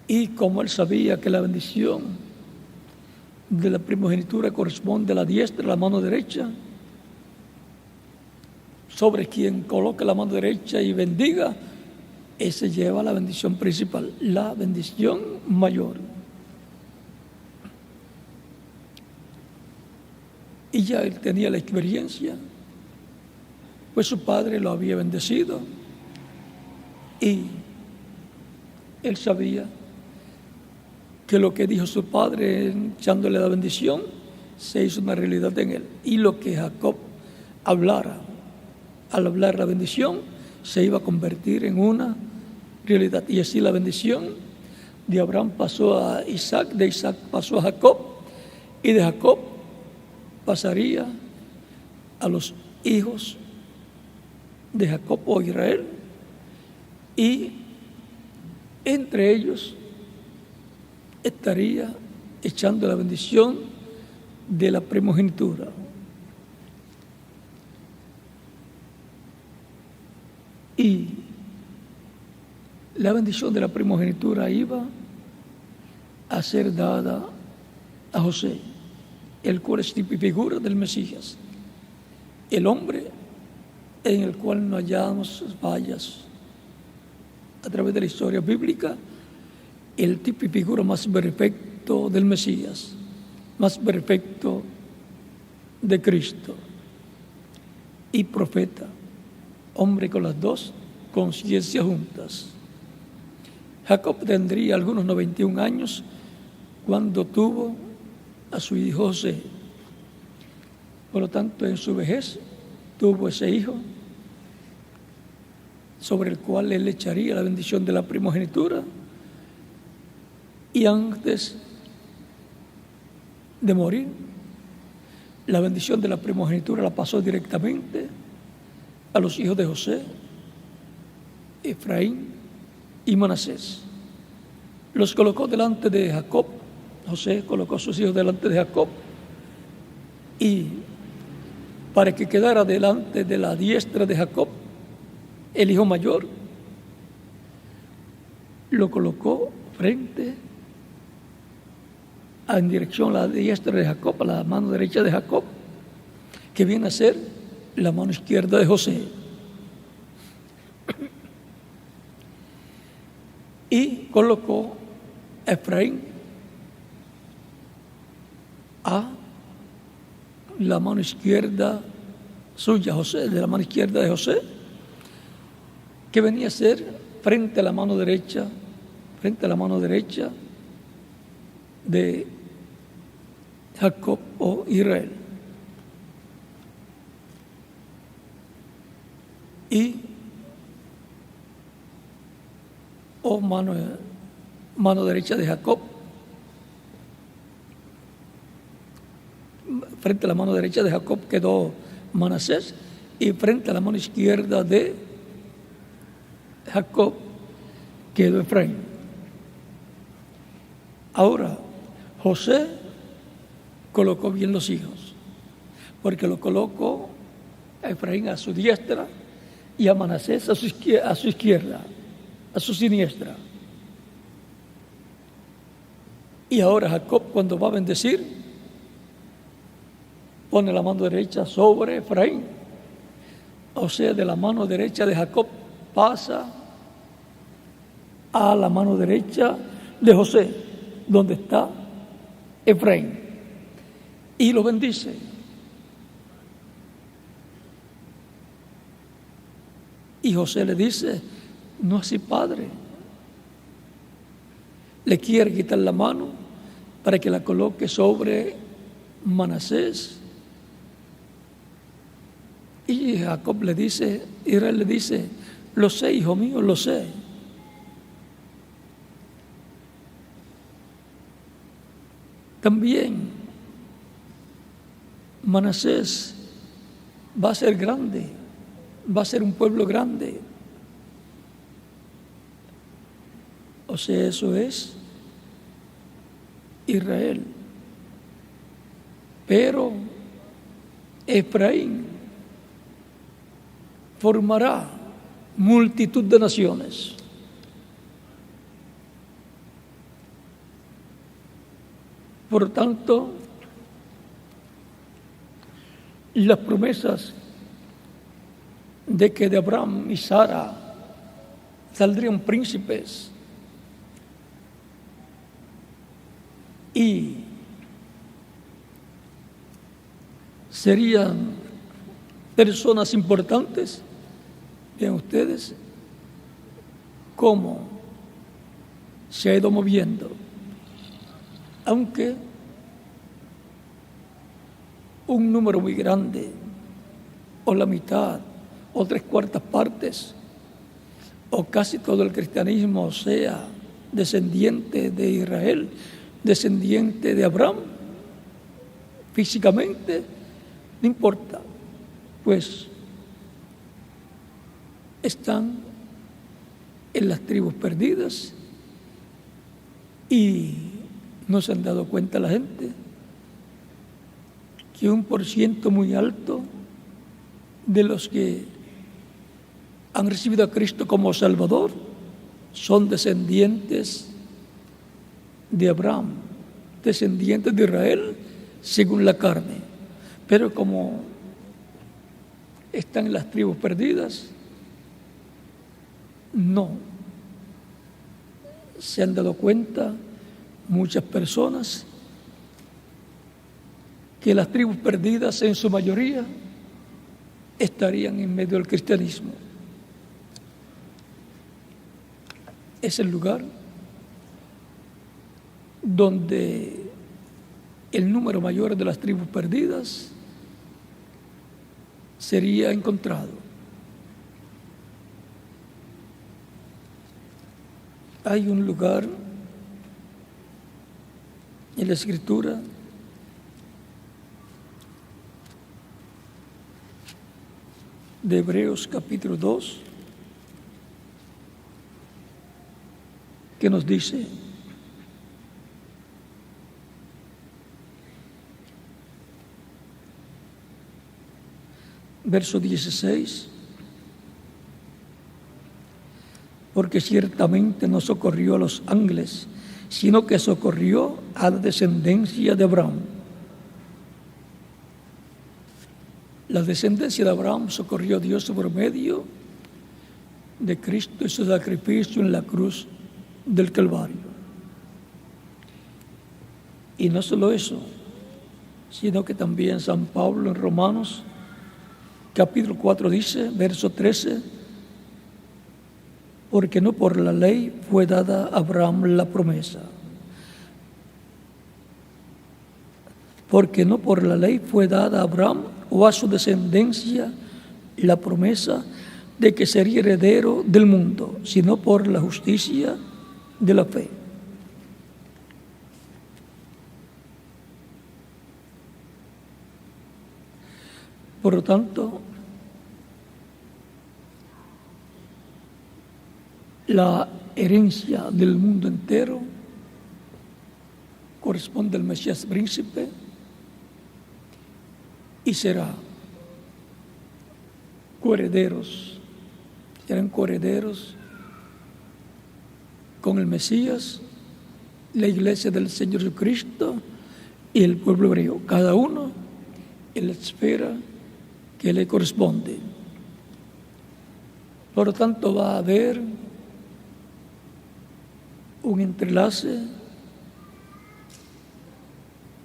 Y como él sabía que la bendición de la primogenitura corresponde a la diestra, a la mano derecha, sobre quien coloque la mano derecha y bendiga, ese lleva la bendición principal, la bendición mayor. Y ya él tenía la experiencia, pues su padre lo había bendecido y él sabía que lo que dijo su padre echándole la bendición se hizo una realidad en él. Y lo que Jacob hablara, al hablar la bendición, se iba a convertir en una realidad. Y así la bendición de Abraham pasó a Isaac, de Isaac pasó a Jacob, y de Jacob pasaría a los hijos de Jacob o Israel, y entre ellos estaría echando la bendición de la primogenitura. Y la bendición de la primogenitura iba a ser dada a José, el cual es tipo y figura del Mesías, el hombre en el cual no hallamos fallas a través de la historia bíblica, el tipo y figura más perfecto del Mesías, más perfecto de Cristo, y profeta, hombre con las dos conciencias juntas. Jacob tendría algunos 91 años cuando tuvo a su hijo José. Por lo tanto, en su vejez tuvo ese hijo sobre el cual él echaría la bendición de la primogenitura, y antes de morir, la bendición de la primogenitura la pasó directamente a los hijos de José, Efraín y Manasés. Los colocó delante de Jacob. José colocó a sus hijos delante de Jacob, y para que quedara delante de la diestra de Jacob, el hijo mayor lo colocó frente en dirección a la diestra de Jacob, a la mano derecha de Jacob, que viene a ser la mano izquierda de José. Y colocó a Efraín a la mano izquierda suya, José, de la mano izquierda de José, que venía a ser frente a la mano derecha de Jacob o Israel. Y mano derecha de Jacob, frente a la mano derecha de Jacob quedó Manasés, y frente a la mano izquierda de Jacob quedó Efraín. Ahora, José colocó bien los hijos, porque lo colocó a Efraín a su diestra y a Manasés a su izquierda, a su siniestra. Y ahora Jacob, cuando va a bendecir, pone la mano derecha sobre Efraín. O sea, de la mano derecha de Jacob pasa a la mano derecha de José, donde está Efraín, y lo bendice. Y José le dice: no así, padre. Le quiere quitar la mano para que la coloque sobre Manasés. Y Jacob le dice, Israel le dice: lo sé, hijo mío, lo sé. También Manasés va a ser grande, va a ser un pueblo grande. O sea, eso es Israel. Pero Efraín formará multitud de naciones. Por tanto, las promesas de que de Abraham y Sara saldrían príncipes y serían personas importantes, vean ustedes cómo se ha ido moviendo. Aunque un número muy grande, o la mitad, o 3/4 partes, o casi todo el cristianismo sea descendiente de Israel, descendiente de Abraham, físicamente, no importa, pues están en las tribus perdidas y no se han dado cuenta la gente que un % muy alto de los que han recibido a Cristo como Salvador son descendientes de Abraham, descendientes de Israel según la carne. Pero como están en las tribus perdidas, no se han dado cuenta muchas personas que las tribus perdidas en su mayoría estarían en medio del cristianismo. Es el lugar donde el número mayor de las tribus perdidas sería encontrado. Hay un lugar en la Escritura de Hebreos capítulo 2 que nos dice: verso 16, porque ciertamente no socorrió a los ángeles, sino que socorrió a la descendencia de Abraham. La descendencia de Abraham socorrió a Dios por medio de Cristo y su sacrificio en la cruz del Calvario. Y no solo eso, sino que también San Pablo en Romanos capítulo 4 dice, verso 13, porque no por la ley fue dada a Abraham la promesa. Porque no por la ley fue dada a Abraham o a su descendencia la promesa de que sería heredero del mundo, sino por la justicia de la fe. Por lo tanto, la herencia del mundo entero corresponde al Mesías príncipe y serán coherederos con el Mesías, la iglesia del Señor Jesucristo y el pueblo hebreo, cada uno en la esfera que le corresponde. Por lo tanto, va a haber un entrelace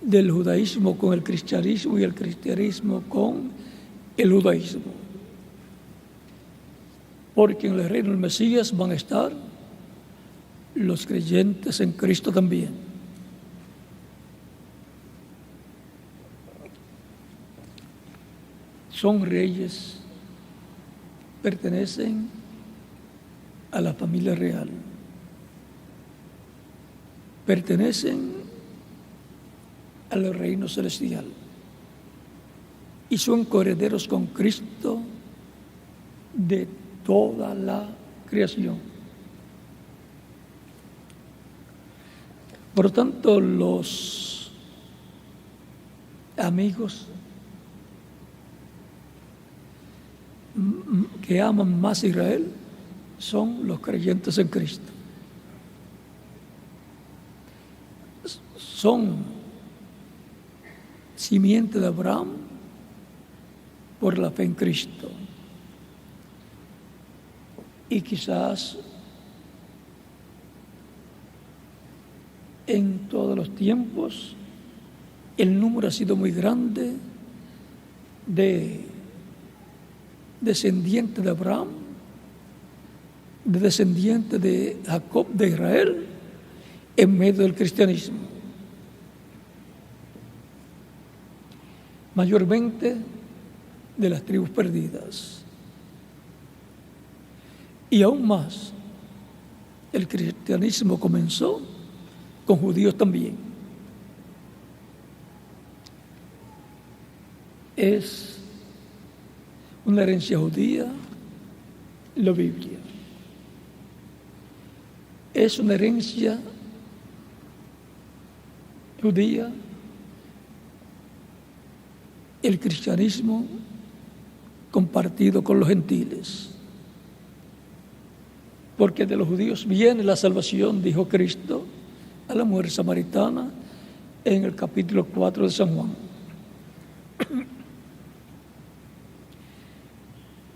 del judaísmo con el cristianismo y el cristianismo con el judaísmo. Porque en el reino del Mesías van a estar los creyentes en Cristo también. Son reyes, pertenecen a la familia real, pertenecen al reino celestial y son coherederos con Cristo de toda la creación. Por lo tanto, los amigos que aman más a Israel son los creyentes en Cristo. Son simiente de Abraham por la fe en Cristo. Y quizás en todos los tiempos el número ha sido muy grande de descendientes de Abraham, de descendientes de Jacob, de Israel, en medio del cristianismo. Mayormente de las tribus perdidas. Y aún más, el cristianismo comenzó con judíos también. Es una herencia judía la Biblia. Es una herencia judía el cristianismo compartido con los gentiles. Porque de los judíos viene la salvación, dijo Cristo a la mujer samaritana en el capítulo 4 de San Juan.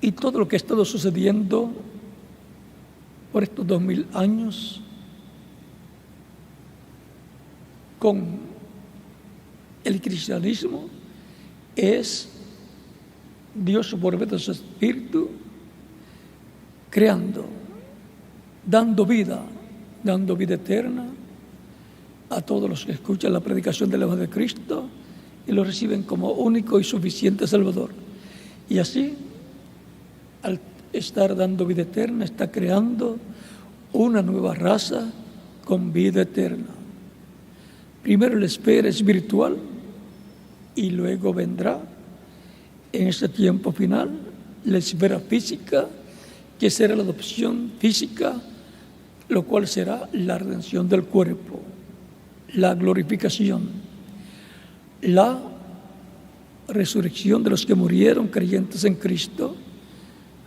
Y todo lo que ha estado sucediendo por estos 2000 años con el cristianismo es Dios por medio de su Espíritu creando, dando vida eterna a todos los que escuchan la predicación del Evangelio de Cristo y lo reciben como único y suficiente Salvador. Y así, al estar dando vida eterna, está creando una nueva raza con vida eterna. Primero la esfera espiritual y luego vendrá en este tiempo final la esfera física, que será la adopción física, lo cual será la redención del cuerpo, la glorificación, la resurrección de los que murieron creyentes en Cristo,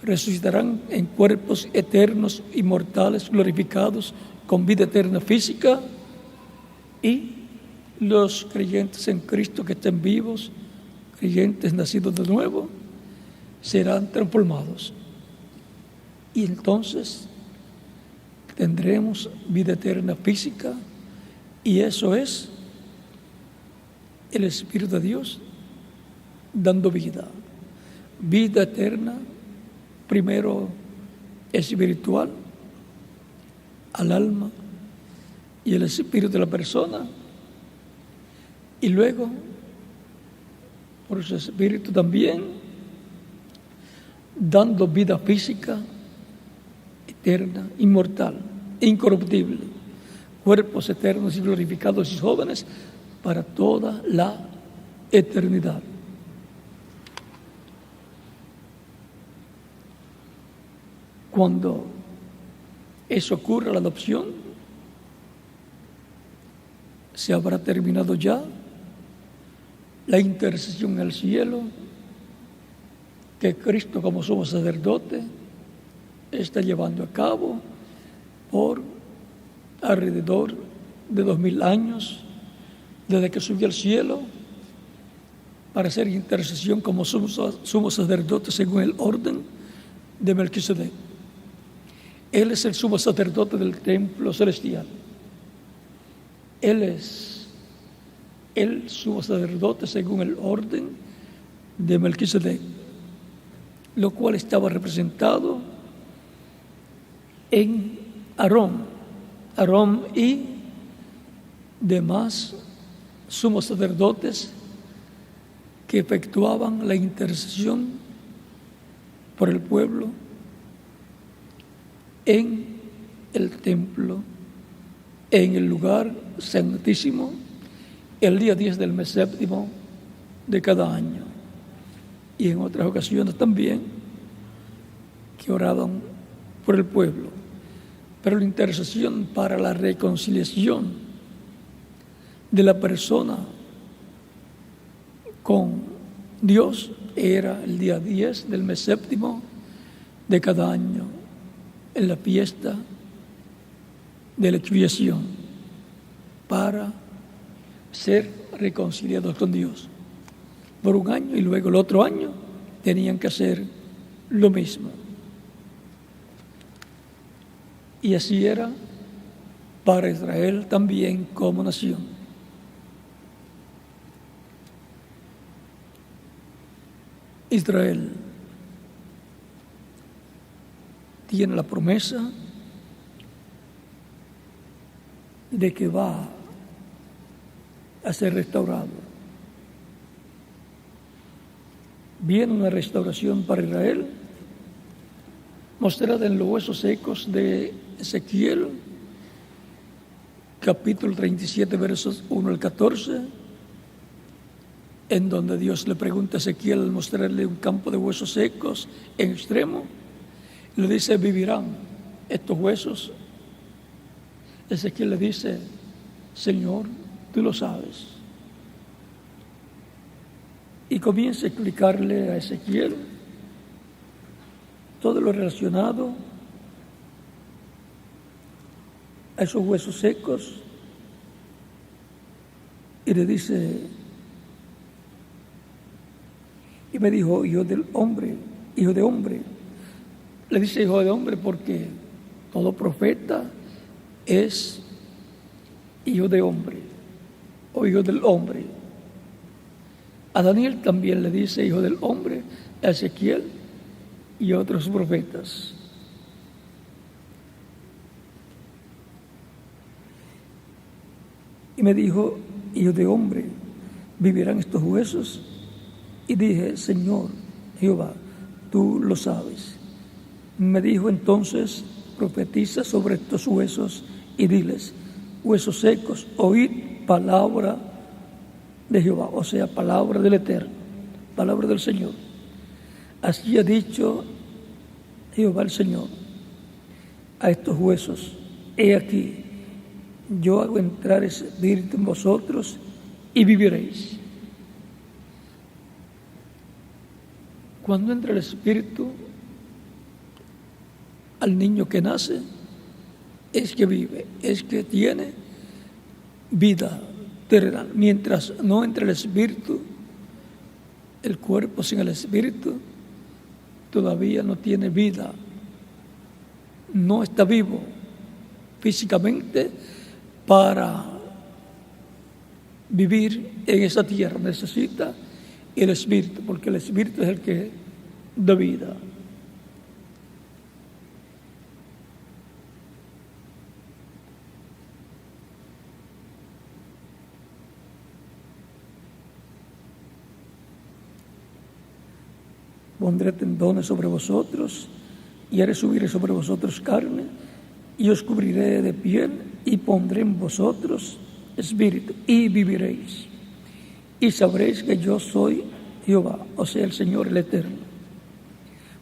resucitarán en cuerpos eternos, inmortales, glorificados, con vida eterna física, y los creyentes en Cristo que estén vivos, creyentes nacidos de nuevo, serán transformados. Y entonces tendremos vida eterna física, y eso es el Espíritu de Dios dando vida eterna, primero espiritual, al alma y el espíritu de la persona, y luego por su espíritu también dando vida física eterna, inmortal, incorruptible, cuerpos eternos y glorificados y jóvenes para toda la eternidad. Cuando eso ocurra, la adopción, se habrá terminado ya la intercesión al cielo que Cristo como sumo sacerdote está llevando a cabo por alrededor de 2000 años desde que subió al cielo para hacer intercesión como sumo sacerdote según el orden de Melquisedec. Él es el sumo sacerdote del templo celestial. Él es el sumo sacerdote según el orden de Melquisedec, lo cual estaba representado en Aarón y demás sumos sacerdotes que efectuaban la intercesión por el pueblo en el templo, en el lugar santísimo, el día 10 del mes séptimo de cada año, y en otras ocasiones también que oraban por el pueblo. Pero la intercesión para la reconciliación de la persona con Dios era el día 10 del mes séptimo de cada año, en la fiesta de la expiación, para ser reconciliados con Dios por un año, y luego el otro año tenían que hacer lo mismo. Y así era para Israel también como nación. Israel tiene la promesa de que va a ser restaurado. Viene una restauración para Israel, mostrada en los huesos secos de Ezequiel, capítulo 37, versos 1 al 14, en donde Dios le pregunta a Ezequiel al mostrarle un campo de huesos secos en extremo, le dice: ¿vivirán estos huesos? Ezequiel le dice: Señor, tú lo sabes. Y comienza a explicarle a Ezequiel todo lo relacionado a esos huesos secos, y le dice, y me dijo: hijo de hombre, le dice hijo de hombre porque todo profeta es hijo de hombre o hijo del hombre. A Daniel también le dice hijo del hombre, a Ezequiel y a otros profetas. Y me dijo: hijo de hombre, ¿vivirán estos huesos? Y dije: Señor Jehová, tú lo sabes. Me dijo entonces: profetiza sobre estos huesos y diles: huesos secos, oíd palabra de Jehová, o sea, palabra del Eterno, palabra del Señor. Así ha dicho Jehová el Señor a estos huesos: he aquí, yo hago entrar espíritu en vosotros y viviréis. Cuando entra el espíritu al niño que nace, es que vive, es que tiene vida terrenal. Mientras no entre el espíritu, el cuerpo sin el espíritu todavía no tiene vida, no está vivo físicamente para vivir en esa tierra. Necesita el espíritu, porque el espíritu es el que da vida. Pondré tendones sobre vosotros y haré subir sobre vosotros carne, y os cubriré de piel y pondré en vosotros espíritu y viviréis. Y sabréis que yo soy Jehová, o sea, el Señor, el Eterno.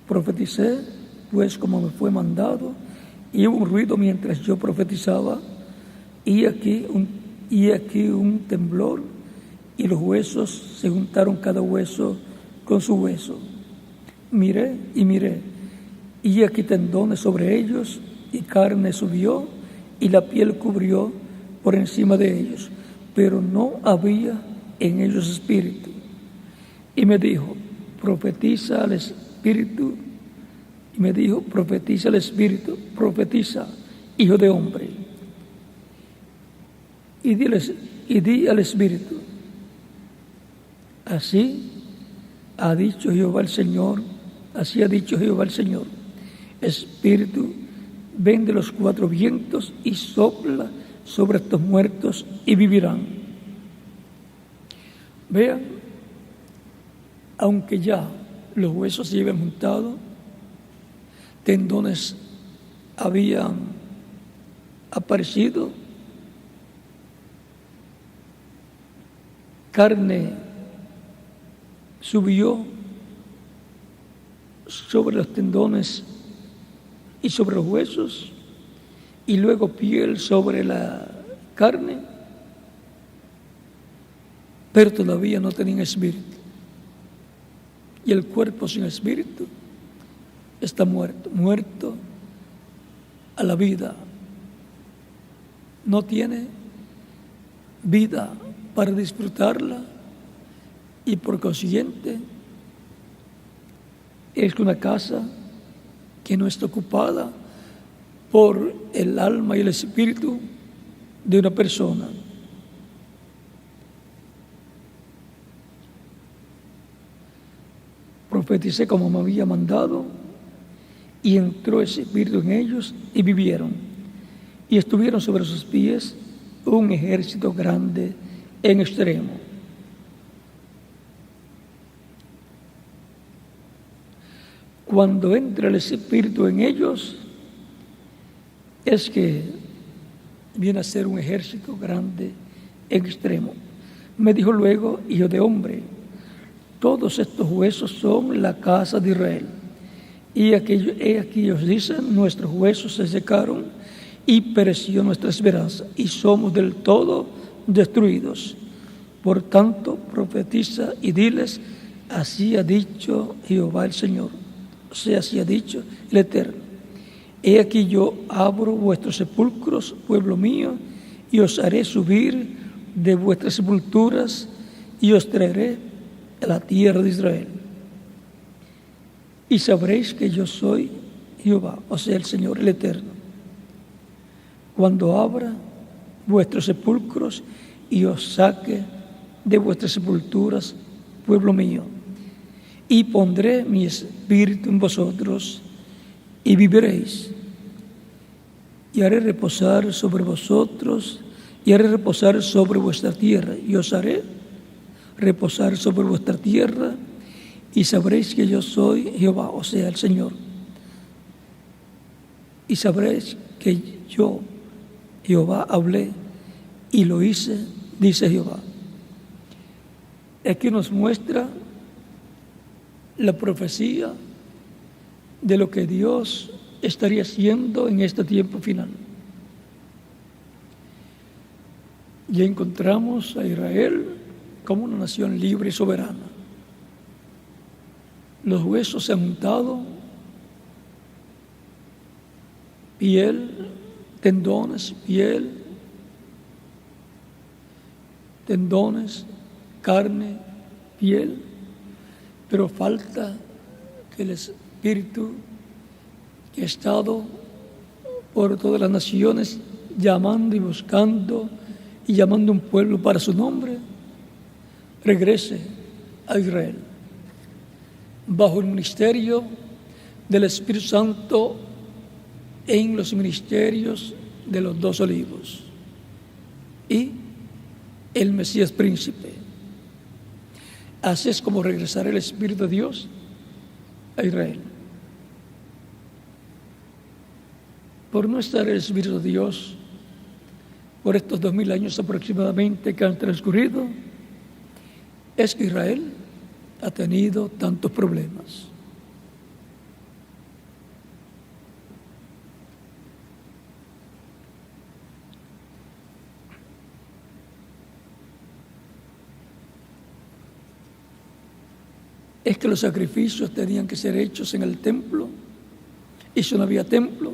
Profeticé pues como me fue mandado, y hubo un ruido mientras yo profetizaba, y aquí un temblor, y los huesos se juntaron cada hueso con su hueso. Miré, y aquí tendones sobre ellos, y carne subió, y la piel cubrió por encima de ellos, pero no había en ellos espíritu. Y me dijo, profetiza al espíritu. Y me dijo, profetiza al espíritu, profetiza, hijo de hombre. Y di al espíritu, así ha dicho Jehová el Señor, así ha dicho Jehová el Señor, espíritu, ven de los cuatro vientos y sopla sobre estos muertos y vivirán. Vean, aunque ya los huesos se habían juntado, tendones habían aparecido, carne subió sobre los tendones y sobre los huesos, y luego piel sobre la carne, pero todavía no tenían espíritu. Y el cuerpo sin espíritu está muerto a la vida. No tiene vida para disfrutarla, y por consiguiente es una casa que no está ocupada por el alma y el espíritu de una persona. Profeticé como me había mandado, y entró ese espíritu en ellos y vivieron, y estuvieron sobre sus pies un ejército grande en extremo. Cuando entra el espíritu en ellos, es que viene a ser un ejército grande en extremo. Me dijo luego, hijo de hombre, todos estos huesos son la casa de Israel. Y aquí ellos dicen, nuestros huesos se secaron y pereció nuestra esperanza, y somos del todo destruidos. Por tanto, profetiza y diles, así ha dicho Jehová el Señor, o sea, así ha dicho el Eterno. He aquí yo abro vuestros sepulcros, pueblo mío, y os haré subir de vuestras sepulturas, y os traeré a la tierra de Israel. Y sabréis que yo soy Jehová, o sea, el Señor, el Eterno, cuando abra vuestros sepulcros y os saque de vuestras sepulturas, pueblo mío, y pondré mi espíritu en vosotros y viviréis, y haré reposar sobre vosotros, y haré reposar sobre vuestra tierra, y os haré reposar sobre vuestra tierra, y sabréis que yo soy Jehová, o sea, el Señor. Y sabréis que yo, Jehová, hablé y lo hice, dice Jehová. Aquí nos muestra la profecía de lo que Dios estaría haciendo en este tiempo final. Ya encontramos a Israel como una nación libre y soberana. Los huesos se han juntado, piel, tendones, carne, piel, pero falta que el Espíritu que ha estado por todas las naciones llamando y buscando y llamando un pueblo para su nombre, regrese a Israel bajo el ministerio del Espíritu Santo en los ministerios de los 2 olivos y el Mesías príncipe. Así es como regresará el Espíritu de Dios a Israel. Por no estar el Espíritu de Dios por estos 2000 años aproximadamente que han transcurrido, es que Israel ha tenido tantos problemas. es que los sacrificios tenían que ser hechos en el templo, y si no había templo,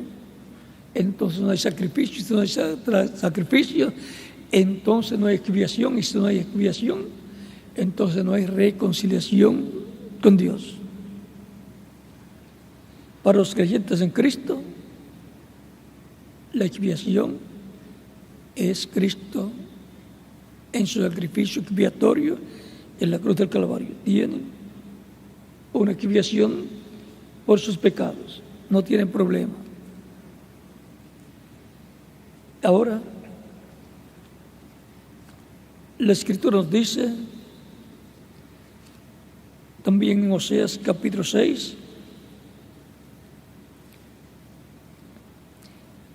entonces no hay sacrificio, y si no hay sacrificio, entonces no hay expiación, y si no hay expiación, entonces no hay reconciliación con Dios. Para los creyentes en Cristo, la expiación es Cristo en su sacrificio expiatorio en la cruz del Calvario. Tienen una expiación por sus pecados, no tienen problema. Ahora, la Escritura nos dice, también en Oseas capítulo 6,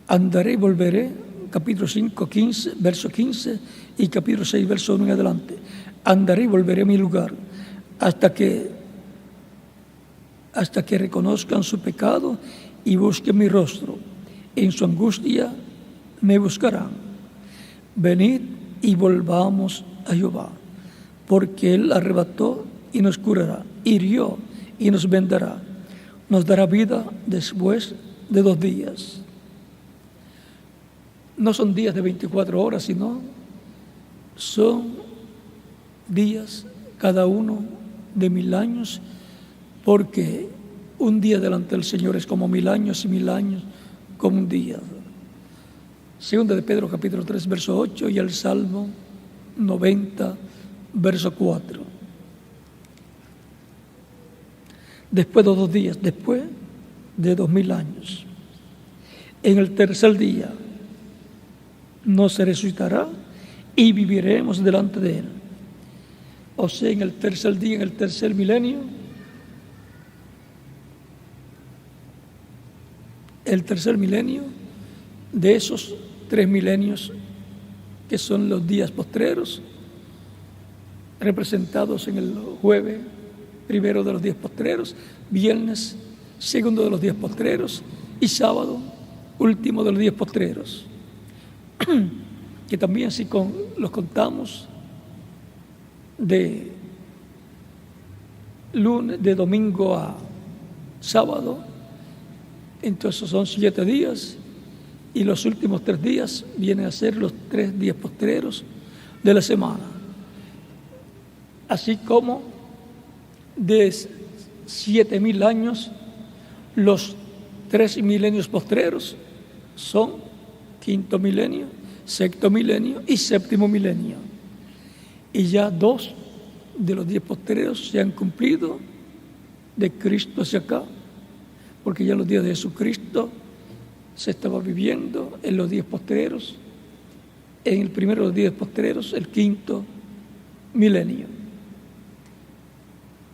andaré y volveré, capítulo 5, 15, verso 15, y capítulo 6, verso 1 en adelante. Andaré y volveré a mi lugar hasta que reconozcan su pecado y busquen mi rostro. En su angustia me buscarán. Venid y volvamos a Jehová, porque Él arrebató y nos curará, hirió y nos vendará, nos dará vida después de 2 días. No son días de 24 horas, sino son días cada uno de 1000 años, porque un día delante del Señor es como 1000 años y 1000 años como un día. Segunda de Pedro capítulo 3 verso 8 y el Salmo 90 verso 4. Después de 2 días, después de 2000 años, en el tercer día nos resucitará y viviremos delante de Él. O sea, en el tercer día, en el tercer milenio, de esos 3 milenios que son los días postreros, representados en el jueves primero de los días postreros, viernes segundo de los días postreros y sábado último de los días postreros, que también si los contamos de domingo a sábado, entonces son 7 días, y los últimos 3 días vienen a ser los 3 días postreros de la semana. Así como de 7000 años, los 3 milenios postreros son quinto milenio, sexto milenio y séptimo milenio. Y ya 2 de los días postreros se han cumplido de Cristo hacia acá, porque ya los días de Jesucristo se estaba viviendo en los días postreros, en el primero de los días postreros, el quinto milenio.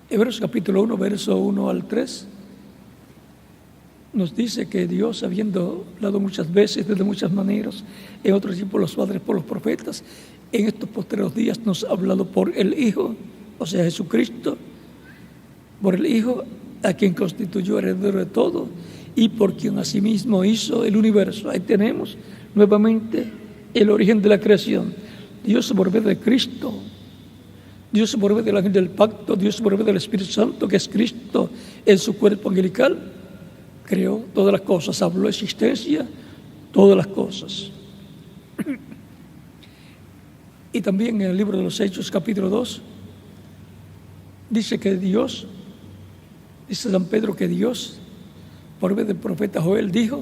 Hebreos capítulo 1, verso 1 al 3, nos dice que Dios, habiendo hablado muchas veces, de muchas maneras, en otros tiempos los padres por los profetas, en estos postreros días nos ha hablado por el Hijo, o sea, Jesucristo, por el Hijo, a quien constituyó heredero de todo y por quien asimismo hizo el universo. Ahí tenemos nuevamente el origen de la creación. Dios por medio de Cristo, Dios por medio del ángel del pacto, Dios por medio del Espíritu Santo, que es Cristo en su cuerpo angelical, creó todas las cosas, habló existencia, todas las cosas. Y también en el libro de los Hechos, capítulo 2, dice que Dios, dice San Pedro que Dios, por medio del profeta Joel, dijo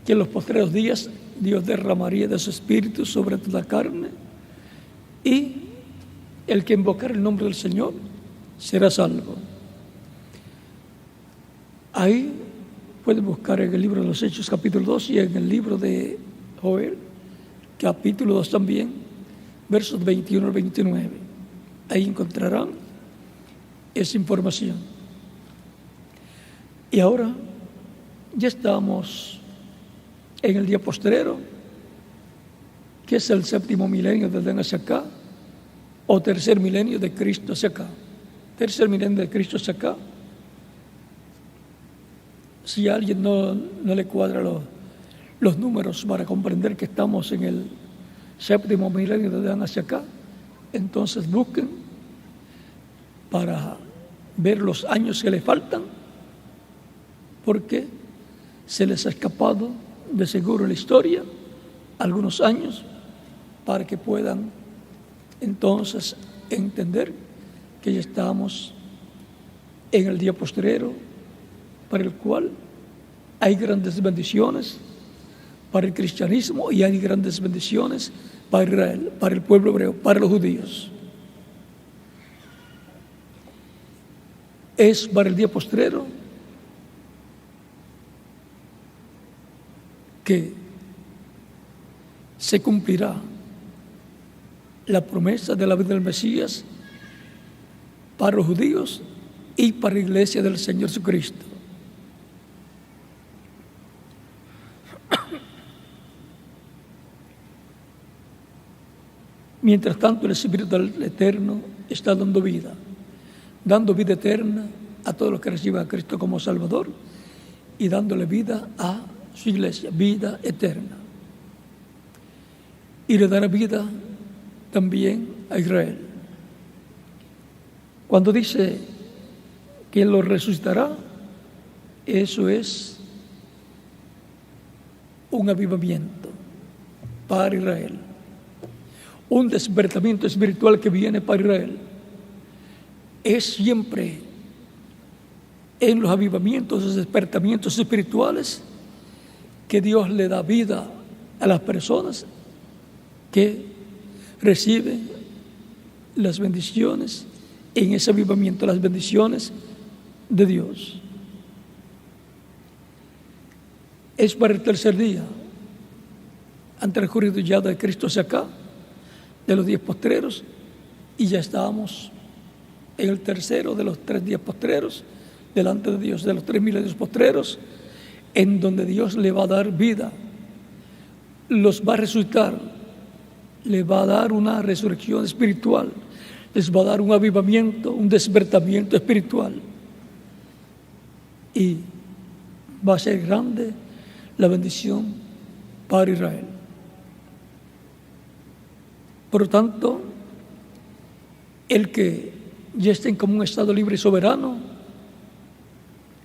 que en los postreros días Dios derramaría de su espíritu sobre toda carne, y el que invocar el nombre del Señor será salvo. Ahí pueden buscar en el libro de los Hechos, capítulo 2, y en el libro de Joel, capítulo 2 también, versos 21 al 29. Ahí encontrarán esa información. Y ahora ya estamos en el día postrero, que es el séptimo milenio de Adán hacia acá, o tercer milenio de Cristo hacia acá. Tercer milenio de Cristo hacia acá. Si a alguien no le cuadra los números para comprender que estamos en el séptimo milenio de Adán hacia acá, entonces busquen para ver los años que le faltan, porque se les ha escapado de seguro en la historia algunos años, para que puedan entonces entender que ya estamos en el día postrero, para el cual hay grandes bendiciones para el cristianismo y hay grandes bendiciones para Israel, para el pueblo hebreo, para los judíos. Es para el día postrero que se cumplirá la promesa de la vida del Mesías para los judíos y para la iglesia del Señor Jesucristo. Mientras tanto, el Espíritu del Eterno está dando vida eterna a todos los que reciben a Cristo como Salvador y dándole vida a su iglesia, vida eterna. Y le dará vida también a Israel. Cuando dice que Él lo resucitará, eso es un avivamiento para Israel, un despertamiento espiritual que viene para Israel. Es siempre en los avivamientos, los despertamientos espirituales, que Dios le da vida a las personas que reciben las bendiciones en ese avivamiento, las bendiciones de Dios. Es para el tercer día. Han transcurrido ya de Cristo hacia acá, de los días postreros, y ya estamos en el tercero de los 3 días postreros, delante de Dios, de los 3 milenios postreros, en donde Dios le va a dar vida, los va a resucitar, le va a dar una resurrección espiritual, les va a dar un avivamiento, un despertamiento espiritual, y va a ser grande la bendición para Israel. Por lo tanto, el que ya estén como un estado libre y soberano,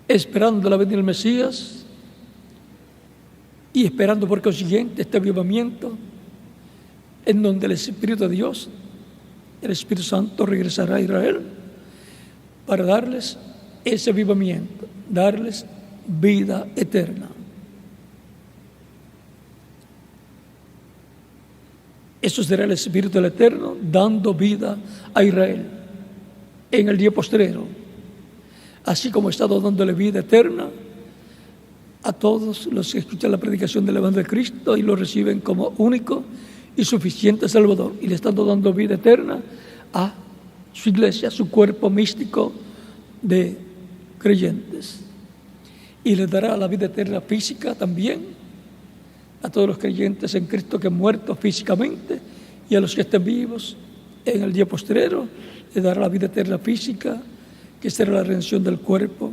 esperando la venida del Mesías y esperando por consiguiente este avivamiento, en donde el Espíritu de Dios, el Espíritu Santo, regresará a Israel para darles ese avivamiento, darles vida eterna. Eso será el Espíritu del Eterno dando vida a Israel en el día postrero, así como ha estado dándole vida eterna a todos los que escuchan la predicación del Evangelio de Cristo y lo reciben como único y suficiente Salvador, y le están dando vida eterna a su iglesia, a su cuerpo místico de creyentes, y les dará la vida eterna física también a todos los creyentes en Cristo que han muerto físicamente, y a los que estén vivos en el día postrero le dará la vida eterna física, que será la redención del cuerpo,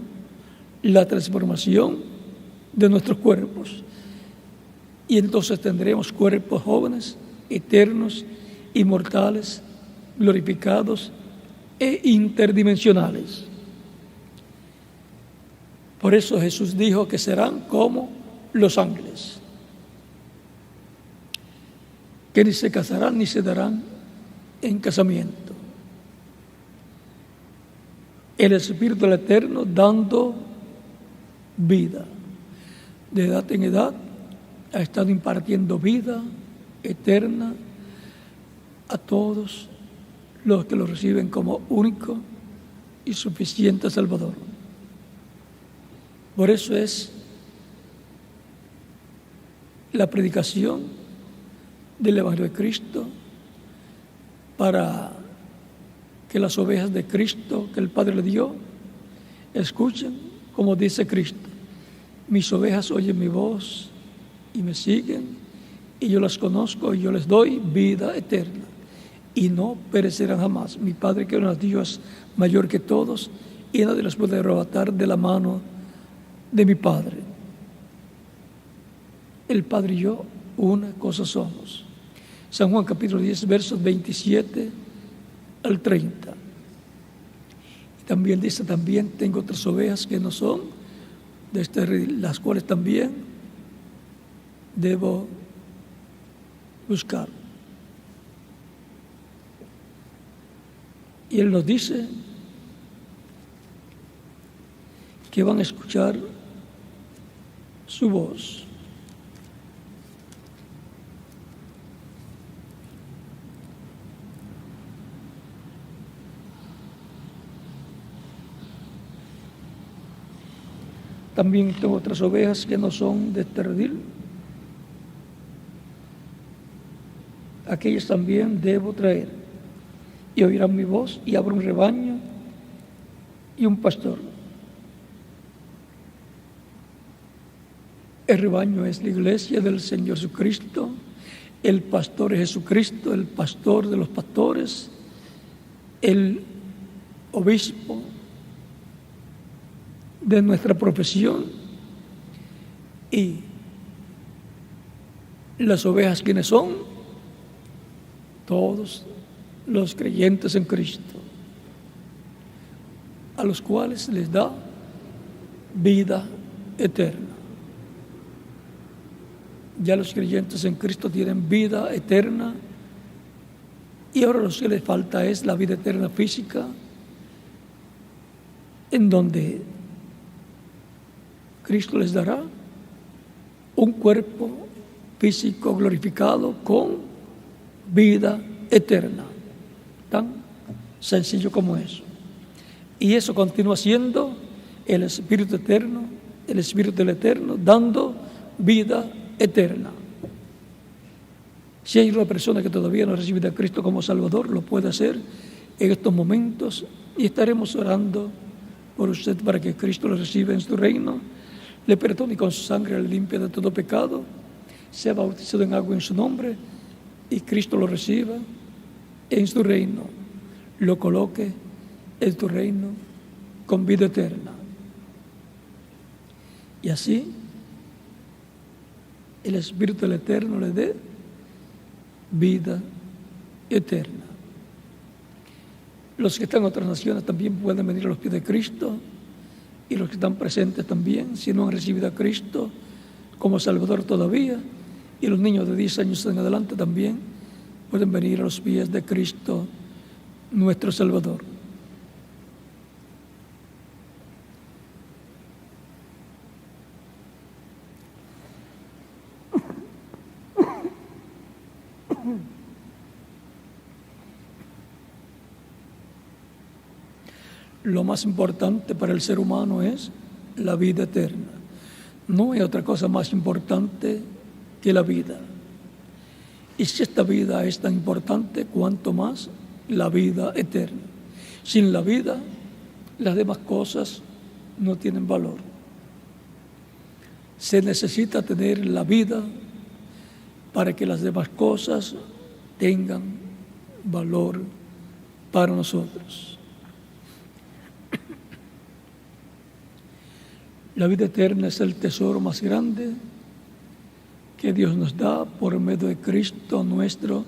la transformación de nuestros cuerpos. Y entonces tendremos cuerpos jóvenes, eternos, inmortales, glorificados e interdimensionales. Por eso Jesús dijo que serán como los ángeles, que ni se casarán ni se darán en casamiento. El Espíritu del Eterno dando vida. De edad en edad ha estado impartiendo vida eterna a todos los que lo reciben como único y suficiente Salvador. Por eso es la predicación del Evangelio de Cristo, para que las ovejas de Cristo que el Padre le dio escuchen, como dice Cristo: mis ovejas oyen mi voz y me siguen, y yo las conozco y yo les doy vida eterna y no perecerán jamás. Mi Padre, que es un Dios mayor que todos, y nadie les puede arrebatar de la mano de mi Padre. El Padre y yo una cosa somos. San Juan capítulo 10, versos 27 al 30. También dice, también tengo otras ovejas que no son de este redil, las cuales también debo buscar. Y Él nos dice que van a escuchar su voz. También tengo otras ovejas que no son de este redil. Aquellas también debo traer. Y oirán mi voz, y habrá un rebaño y un pastor. El rebaño es la iglesia del Señor Jesucristo. El pastor es Jesucristo, el pastor de los pastores, el obispo de nuestra profesión. Y las ovejas, ¿quiénes son? Todos los creyentes en Cristo, a los cuales les da vida eterna. Ya los creyentes en Cristo tienen vida eterna, y ahora lo que les falta es la vida eterna física, en donde Cristo les dará un cuerpo físico glorificado con vida eterna. Tan sencillo como eso. Y eso continúa siendo el Espíritu eterno, el Espíritu del Eterno, dando vida eterna. Si hay una persona que todavía no ha recibido a Cristo como Salvador, lo puede hacer en estos momentos, y estaremos orando por usted para que Cristo lo reciba en su reino, le perdone y con su sangre le limpie de todo pecado, sea bautizado en agua en su nombre, y Cristo lo reciba en su reino, lo coloque en tu reino con vida eterna. Y así el Espíritu del Eterno le dé vida eterna. Los que están en otras naciones también pueden venir a los pies de Cristo, y los que están presentes también, si no han recibido a Cristo como Salvador todavía, y los niños de 10 años en adelante también pueden venir a los pies de Cristo, nuestro Salvador. Lo más importante para el ser humano es la vida eterna. No hay otra cosa más importante que la vida. Y si esta vida es tan importante, cuanto más la vida eterna. Sin la vida, las demás cosas no tienen valor. Se necesita tener la vida para que las demás cosas tengan valor para nosotros. La vida eterna es el tesoro más grande que Dios nos da por medio de Cristo nuestro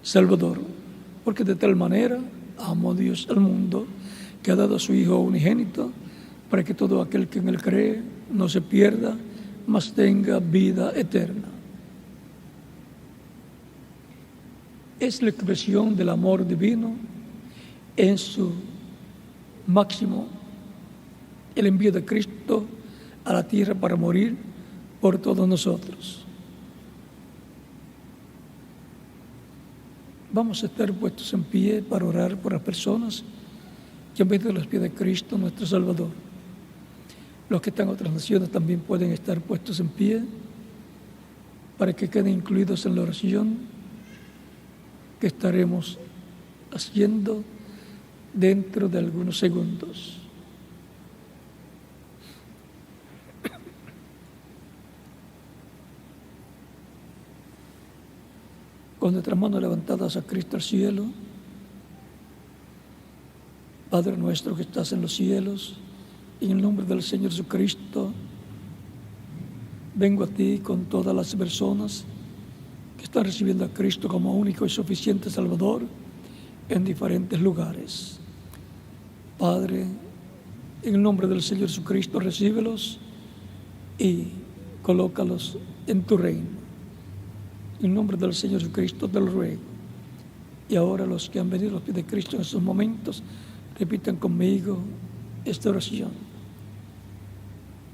Salvador. Porque de tal manera amó Dios al mundo, que ha dado a su Hijo unigénito, para que todo aquel que en Él cree no se pierda, mas tenga vida eterna. Es la expresión del amor divino en su máximo, el envío de Cristo a la tierra para morir por todos nosotros. Vamos a estar puestos en pie para orar por las personas que han venido a los pies de Cristo, nuestro Salvador. Los que están en otras naciones también pueden estar puestos en pie para que queden incluidos en la oración que estaremos haciendo dentro de algunos segundos. Con nuestras manos levantadas a Cristo al cielo, Padre nuestro que estás en los cielos, en el nombre del Señor Jesucristo, vengo a ti con todas las personas que están recibiendo a Cristo como único y suficiente Salvador en diferentes lugares. Padre, en el nombre del Señor Jesucristo, recíbelos y colócalos en tu reino. En el nombre del Señor Jesucristo te lo ruego. Y ahora los que han venido a los pies de Cristo en estos momentos, repitan conmigo esta oración.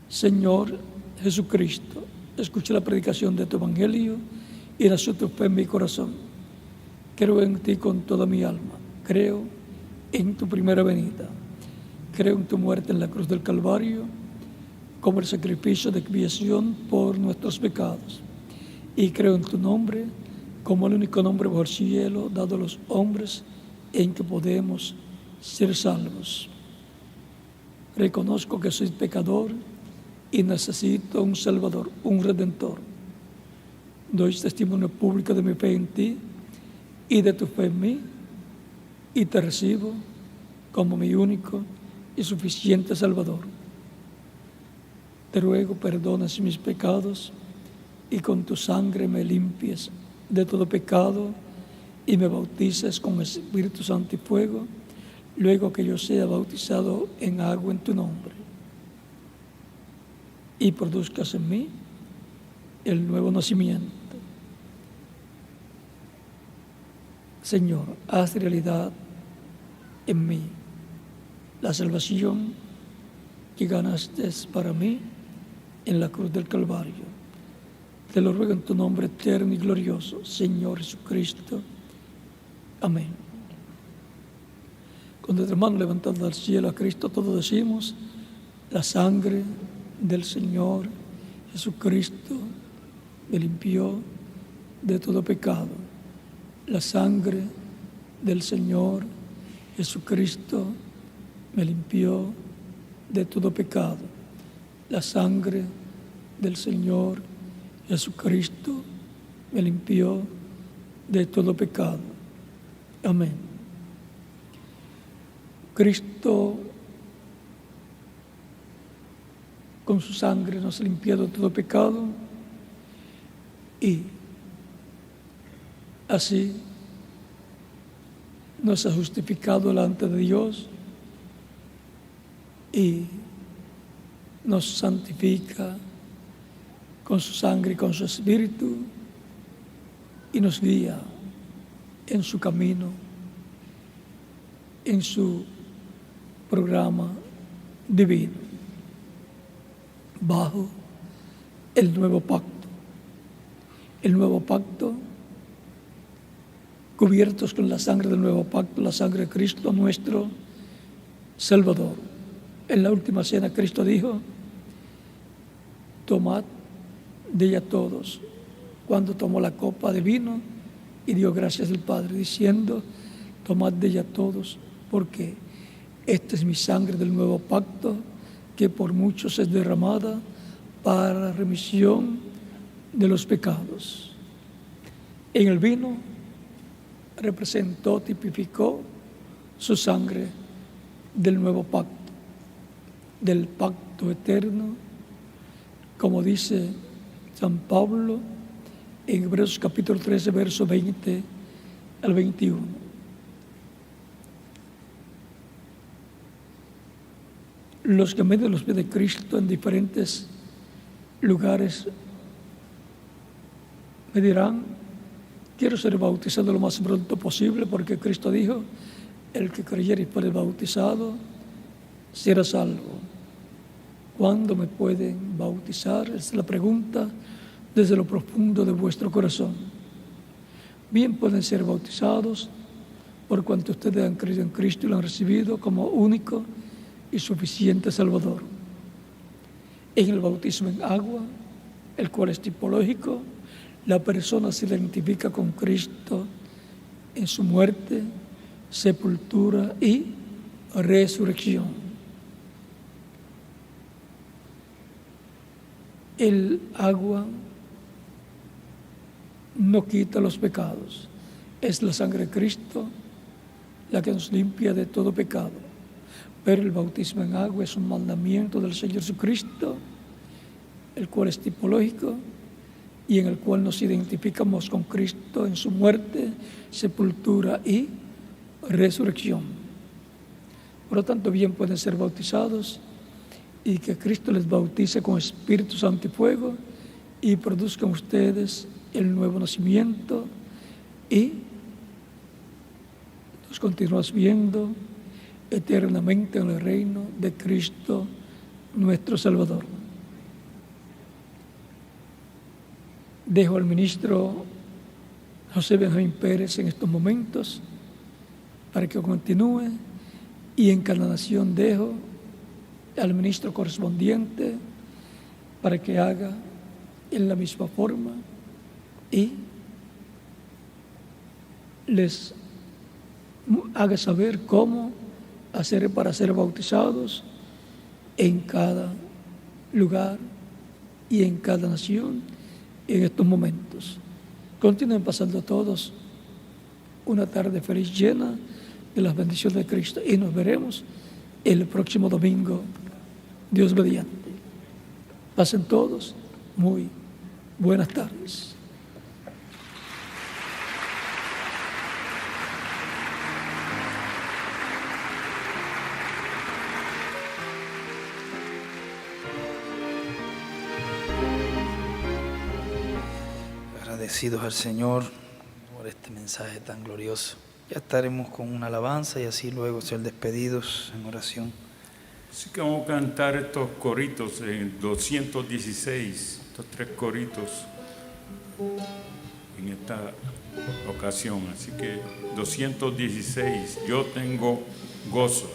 Señor Jesucristo, escuché la predicación de tu evangelio y nació tu fe en mi corazón. Creo en ti con toda mi alma. Creo en tu primera venida. Creo en tu muerte en la cruz del Calvario como el sacrificio de expiación por nuestros pecados. Y creo en tu nombre como el único nombre bajo el cielo dado a los hombres en que podemos ser salvos. Reconozco que soy pecador y necesito un Salvador, un Redentor. Doy testimonio público de mi fe en ti y de tu fe en mí, y te recibo como mi único y suficiente Salvador. Te ruego perdones mis pecados y con tu sangre me limpies de todo pecado y me bautices con Espíritu Santo y fuego, luego que yo sea bautizado en agua en tu nombre, y produzcas en mí el nuevo nacimiento. Señor, haz realidad en mí la salvación que ganaste para mí en la cruz del Calvario. Te lo ruego en tu nombre eterno y glorioso, Señor Jesucristo. Amén. Con nuestras manos levantadas al cielo a Cristo, todos decimos: la sangre del Señor Jesucristo me limpió de todo pecado. La sangre del Señor Jesucristo me limpió de todo pecado. La sangre del Señor Jesucristo me limpió de todo pecado. Amén. Cristo con su sangre nos ha limpiado de todo pecado y así nos ha justificado delante de Dios y nos santifica con su sangre y con su espíritu y nos guía en su camino, en su programa divino, bajo el nuevo pacto. El nuevo pacto, cubiertos con la sangre del nuevo pacto, la sangre de Cristo nuestro Salvador. En la última cena Cristo dijo: tomad de ella todos, cuando tomó la copa de vino y dio gracias al Padre, diciendo: tomad de ella todos, porque esta es mi sangre del nuevo pacto, que por muchos es derramada para la remisión de los pecados. En el vino representó, tipificó su sangre del nuevo pacto, del pacto eterno, como dice San Pablo en Hebreos capítulo 13, verso 20 al 21. Los que han venido a los pies de Cristo en diferentes lugares me dirán: quiero ser bautizado lo más pronto posible, porque Cristo dijo: el que creyere y fuere bautizado será salvo. ¿Cuándo me pueden bautizar? Es la pregunta desde lo profundo de vuestro corazón. Bien, pueden ser bautizados por cuanto ustedes han creído en Cristo y lo han recibido como único y suficiente Salvador. En el bautismo en agua, el cual es tipológico, la persona se identifica con Cristo en su muerte, sepultura y resurrección. El agua no quita los pecados. Es la sangre de Cristo la que nos limpia de todo pecado. Pero el bautismo en agua es un mandamiento del Señor Jesucristo, el cual es tipológico y en el cual nos identificamos con Cristo en su muerte, sepultura y resurrección. Por lo tanto, bien pueden ser bautizados y que Cristo les bautice con Espíritu Santo y fuego y produzcan ustedes el nuevo nacimiento y nos continuamos viendo eternamente en el reino de Cristo nuestro Salvador. Dejo al ministro José Benjamín Pérez en estos momentos para que continúe, y en cada nación dejo al ministro correspondiente para que haga en la misma forma y les haga saber cómo hacer para ser bautizados en cada lugar y en cada nación en estos momentos. Continúen pasando todos una tarde feliz, llena de las bendiciones de Cristo, y nos veremos el próximo domingo, Dios mediante. Pasen todos muy buenas tardes. Agradecidos al Señor por este mensaje tan glorioso. Ya estaremos con una alabanza y así luego ser despedidos en oración. Así que vamos a cantar estos coritos en 216, estos 3 coritos en esta ocasión. Así que 216, yo tengo gozo.